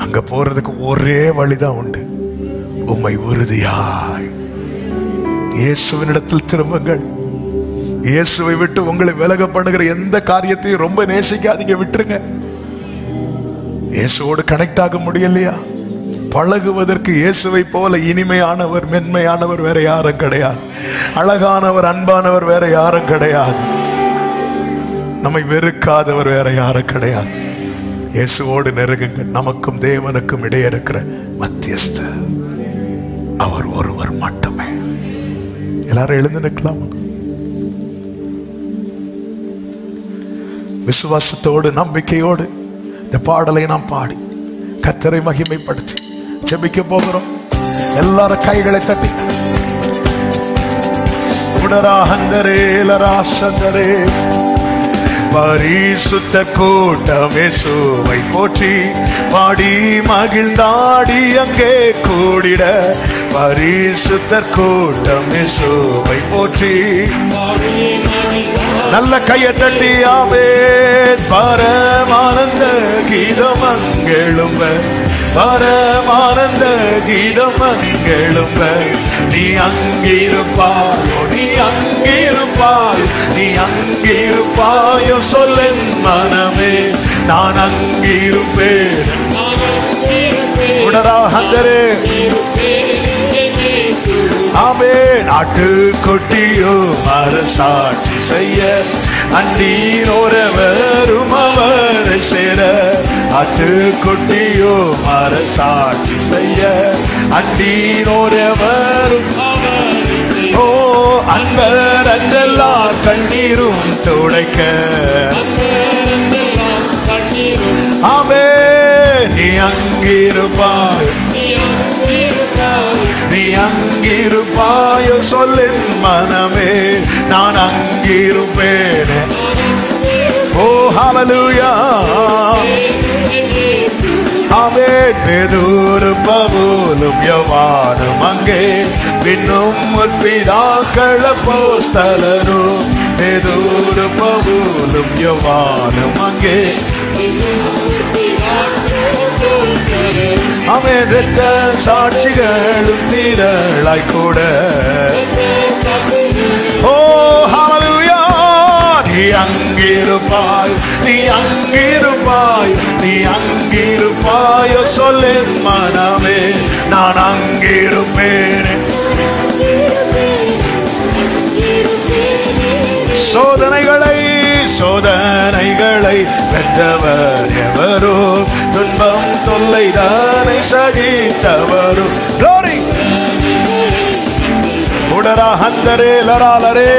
A: அங்க போறதுக்கு ஒரே வழிதான் உண்டு, உம்மை உறுதியாய் இயேசுவினிடத்தில் திரும்புங்கள். இயேசுவை விட்டு உங்களை விலக பண்ணுகிற எந்த காரியத்தையும் ரொம்ப நேசிக்காதீங்க, விட்டுருங்க. இயேசுவோடு கனெக்ட் ஆக முடியலையா? பழகுவதற்கு இயேசுவை போல இனிமையானவர், மென்மையானவர் வேற யாரும் கிடையாது. அழகானவர், அன்பானவர் வேற யாரும் கிடையாது. நம்மை வெறுக்காதவர் வேற யாரும் கிடையாது. இயேசுவோடு நெருங்குங்கள். நமக்கும் தேவனுக்கும் இடையே இருக்கிற மத்தியஸ்தர் அவர் ஒருவர் மட்டுமே. எல்லாரும் எழுந்து நிற்கலாம். விசுவாசத்தோடு, நம்பிக்கையோடு இந்த பாடலை நாம் பாடி கர்த்தரை மகிமைப்படுத்தி ஜெபிக்க போகிறோம். எல்லாரும் கைகளை தட்டி உடரா ஹந்தரே லரா சந்தரே பரிசுத்த கூட்டமே சுவை போற்றி பாடி மகிழ்ந்தாடி அங்கே கூடிட பரிசுத்த கூட்டமே சுவை போற்றி நல்ல கையை தட்டி ஆமென். பரமானந்த கீதம் அங்கெழும்ப பரமானந்த கீதம் அங்கெழும்ப நீ அங்கிருப்பாயோ நீ அங்கிருப்பாய் நீ அங்கிருப்பாயோ சொல்லேன் மனமே நான் அங்கிருப்பேன். உடரா ஹந்தரே ஆமே நாட்டு கொட்டியோ மரசாட்சி செய்ய அண்டீனோரவரும் அவரை சேர ஆட்டு கொட்டியோ மரசாட்சி செய்ய அண்டீனோரவரும் ஓ அன்பர் அன்றெல்லா கண்ணீரும் துடைக்க ஆமே நீ அங்கிருப்பாய் நீ அங்கிருப்பாயோ சொல்லின் மனமே நான் அங்கிருப்பேன். ஓ ஹல்லேலூயா ஆமென். பெதுருப்பவோலும் யவானும் அங்கே பின்னும் முற்பிதாக்கள் அப்போஸ்தலரும் பெதுருப்பவோலும் யவானும் அங்கே அவன் இரத்த சாட்சிகளும் திரளாய் கூட ஓ ஹல்லேலூயா நீ அங்கிருப்பாய் நீ அங்கிருப்பாய் நீ அங்கிருப்பாயோ சொல்லேன் மனமே நான் அங்கிருப்பேன். சோதனைகளை சோதனைகளை வென்றவர் எவரோ துன்பம் தொல்லைதானை சகித்தவரோ glory உடரா ஹந்தரே லராலரே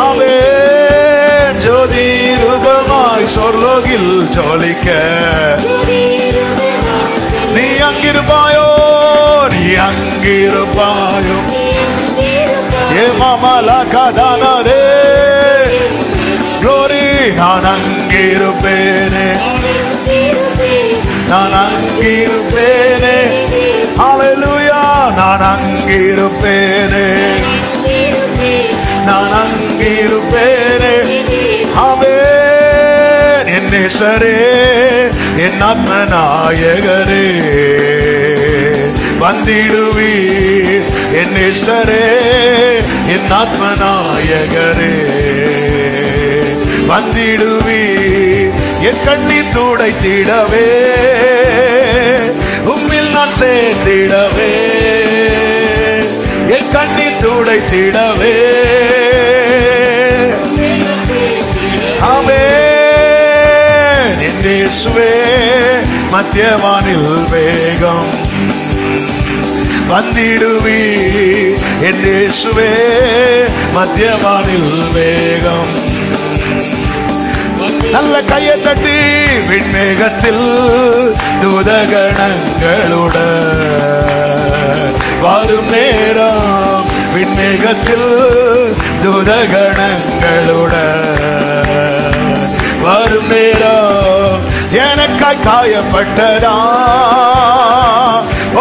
A: ஆமென். ஜோதி ரூபமாய் சொர்லோகில் ஜொலிக்க நீ அங்கிருப்பாயோ நீ அங்கிருப்பாயோ ஏ மாமலா கதானரே glory நான் அங்கிருப்பேனே நான் அங்கிருப்பேனே ஹல்லேலூயா நான் அங்கிருப்பேனே நான் அங்கிருப்பேனே ஆமென். என் நேசரே என் ஆத்மநாயகரே வந்திடுவீர் என் நேசரே என் ஆத்மநாயகரே வந்திடுவீர் என் கண்ணீர் துடைத்திடவே உம்மில் நான் சேர்த்திடவே என் கண்ணீர் துடைத்திடவே ஆமென். என் இயேசுவே மத்தியவானில் வேகம் வந்திடுவீர் என் இயேசுவே மத்தியவானில் வேகம் நல்ல கையை தட்டி விண்மேகத்தில் தூதகணங்களுடன் வரும் நேரம் விண்மேகத்தில் தூதகணங்களுடன் வரும் நேரம் எனக்காய் காயப்பட்டதா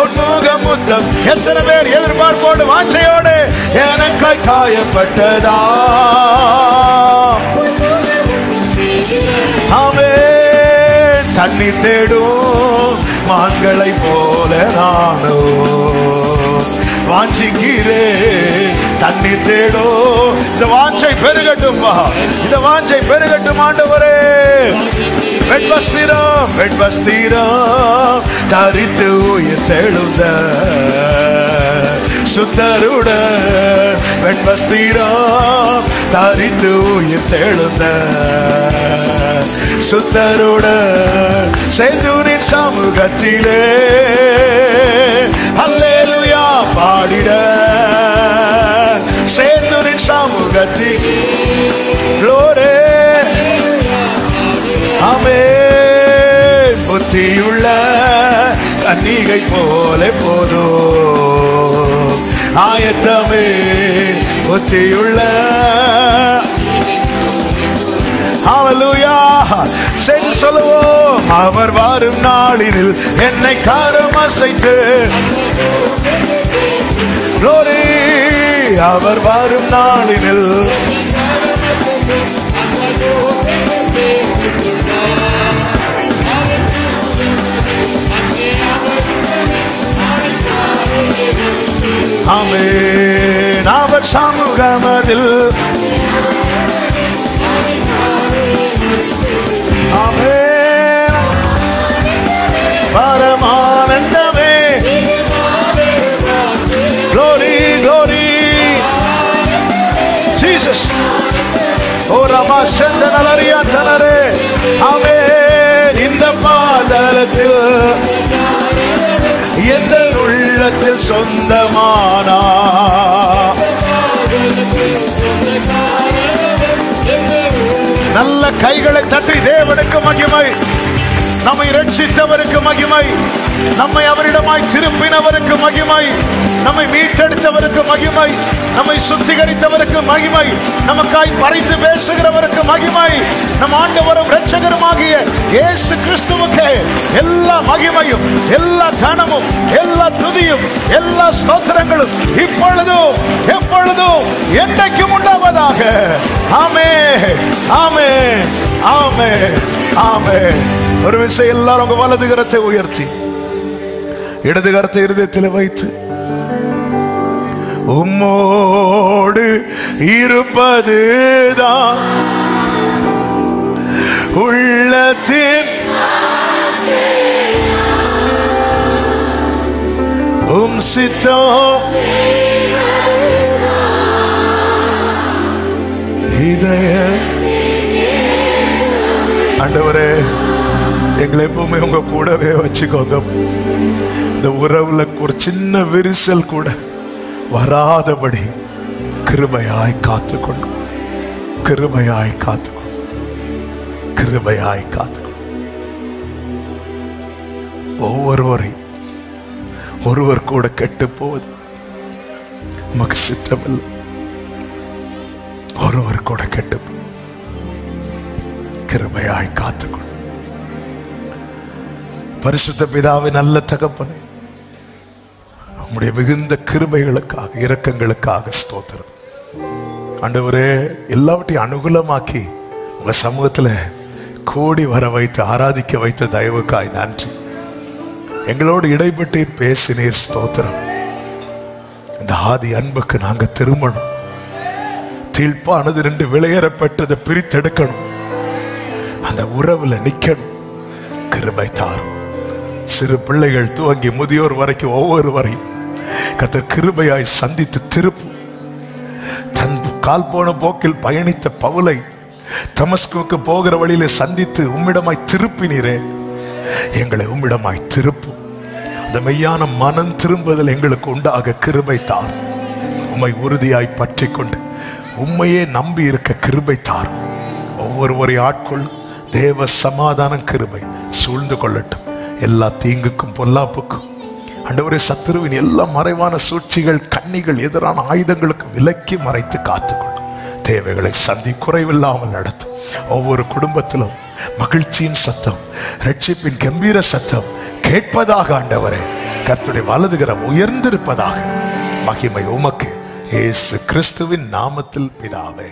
A: உன்முகம் முத்தம் எத்தனை பேர் எதிர்பார்ப்போடு வாஞ்சையோடு எனக்காய் காயப்பட்டதா ஆமென். தண்ணி தேடும் மான்களை போல நானோ வாஞ்சிக்கிறேன் தண்ணி தேடும். இந்த வாஞ்சை பெருகட்டும் இந்த வாஞ்சை பெருகட்டும் ஆண்டவரே. வெட்வஸ்திரம் வெட்வஸ்திரம் தரித்து உயிர் தெழுந்த சுத்தருடன் வெட்வஸ்திரம் தரித்து உயிர் தெழுந்த சுத்தருடன் சேதுனின் சமூகத்திலே அல்லேலூயா பாடிட சேதுனின் சமூகத்தில் glory ஆமென். புத்தியுள்ள கன்னிகை போல போதும். ஆயத்தமே புத்தியுள்ள. ஹல்லேலூயா. செய்து சொல்லுவோம். அவர் வரும் நாளில் என்னை காரம் அசைத்து. Glory. அவர் வரும் நாளில் ஆமென். அவர் சமூகமதில் ஆமென். பரமானந்தமே. Glory, glory. Jesus. ஓ ரமா செந்தனலரியா தனரே. ஆமென். இந்த பாதலத்தில் எந்த உள்ளத்தில் சொந்தமானா நல்ல கைகளை தட்டி தேவனுக்கு மகிமை. நம்மை ரட்சித்தவருக்கு மகிமை. நம்மை அவரிடமாய் திருப்பினவருக்கு மகிமை. நம்மை மீட்டெடுத்தவருக்கு மகிமை. நம்மை சுத்திகரித்தவருக்கு மகிமை. நமக்காய் பரிந்து பேசுகிறவருக்கு மகிமை. நம் ஆண்டவரும் இரட்சகருமாகிய இயேசு கிறிஸ்துவுக்கு எல்லா மகிமையும், எல்லா கனமும், எல்லா துதியும், எல்லா ஸ்தோத்திரங்களும் இப்பொழுதும் எப்பொழுதும் என்றைக்கும் உண்டாவதாக. ஆமென், ஆமென், ஆமென், ஆமென். ஒரு விஷயம், எல்லாரும் உங்க வலது கரத்தை உயர்த்தி இடது கரத்தை இருதயத்தில் வைத்து உம்மோடு இருப்பதுதான் உள்ளத்தின் சித்தம். இதய ஆண்டவரே, எங்களை எப்பவுமே உங்க கூடவே வச்சுக்கோங்க. இந்த உறவுல ஒரு சின்ன விரிசல் கூட வராதபடி கிருபையாய் காத்துக்கொண்டு, கிருபையாய் காத்துக்கொண்டு, கிருபையாய் காத்துக்கொண்டு. ஒவ்வொருவரையும் ஒருவர் கூட கெட்டு போவது நமக்கு சித்தமில்லை. ஒருவர் கூட கெட்டு கிருபையாய் காத்துக்கொண்டு. பரிசுத்த பிதாவே, நல்ல தகப்பனே, உம்முடைய மிகுந்த கிருபைகளுக்காக, இரக்கங்களுக்காக ஸ்தோத்திரம். ஆண்டவரே, எல்லாவற்றையும் அனுகூலமாக்கி உங்க சமூகத்துல கூடி வர வைத்து ஆராதிக்க வைத்த தயவுக்காய் நன்றி. எங்களோடு இடைப்பட்டு பேசினீர், ஸ்தோத்திரம். இந்த ஆதி அன்புக்கு நாங்க திரும்பணும். தீழ்ப்பானது ரெண்டு விளையேறப்பட்டதை பிரித்தெடுக்கணும். அந்த உறவுல நிக்கணும். கிருபை தாரும். சிறு பிள்ளைகள் துவங்கி முதியோர் வரைக்கும் ஒவ்வொருவரையும் கர்த்தர் கிருபையாய் சந்தித்து திருப்பு. தன் கால் போன போக்கில் பயணித்த பவுலை தமஸ்குவுக்கு போகிற வழியிலே சந்தித்து உம்மிடமாய் திருப்பினீரே, எங்களை உம்மிடமாய் திருப்பும். அந்த மெய்யான மனம் திரும்புதல் எங்களுக்கு உண்டாக கிருபை தாரும். உம்மை உறுதியாய் பற்றி கொண்டு உம்மையே நம்பி இருக்க கிருபை தாரும். ஒவ்வொருவரை ஆட்கொள்ளும். தேவ சமாதானம் கிருபை சூழ்ந்து கொள்ளட்டும். எல்லா தீங்குக்கும் பொல்லாப்புக்கும் ஆண்டவரே, சத்துருவின் எல்லா மறைவான சூழ்ச்சிகள், கண்ணிகள், எதிரான ஆயுதங்களுக்கு விலக்கி மறைத்து காத்துக்கொள்ளும். தேவைகளை சந்தி குறைவில்லாமல் நடத்தும். ஒவ்வொரு குடும்பத்திலும் மகிழ்ச்சியின் சத்தம், ரட்சிப்பின் கம்பீர சத்தம் கேட்பதாக. ஆண்டவரே, கர்த்தருடைய வலதுகரம் உயர்ந்திருப்பதாக. மகிமை உமக்கு, இயேசு கிறிஸ்துவின் நாமத்தில் பிதாவே.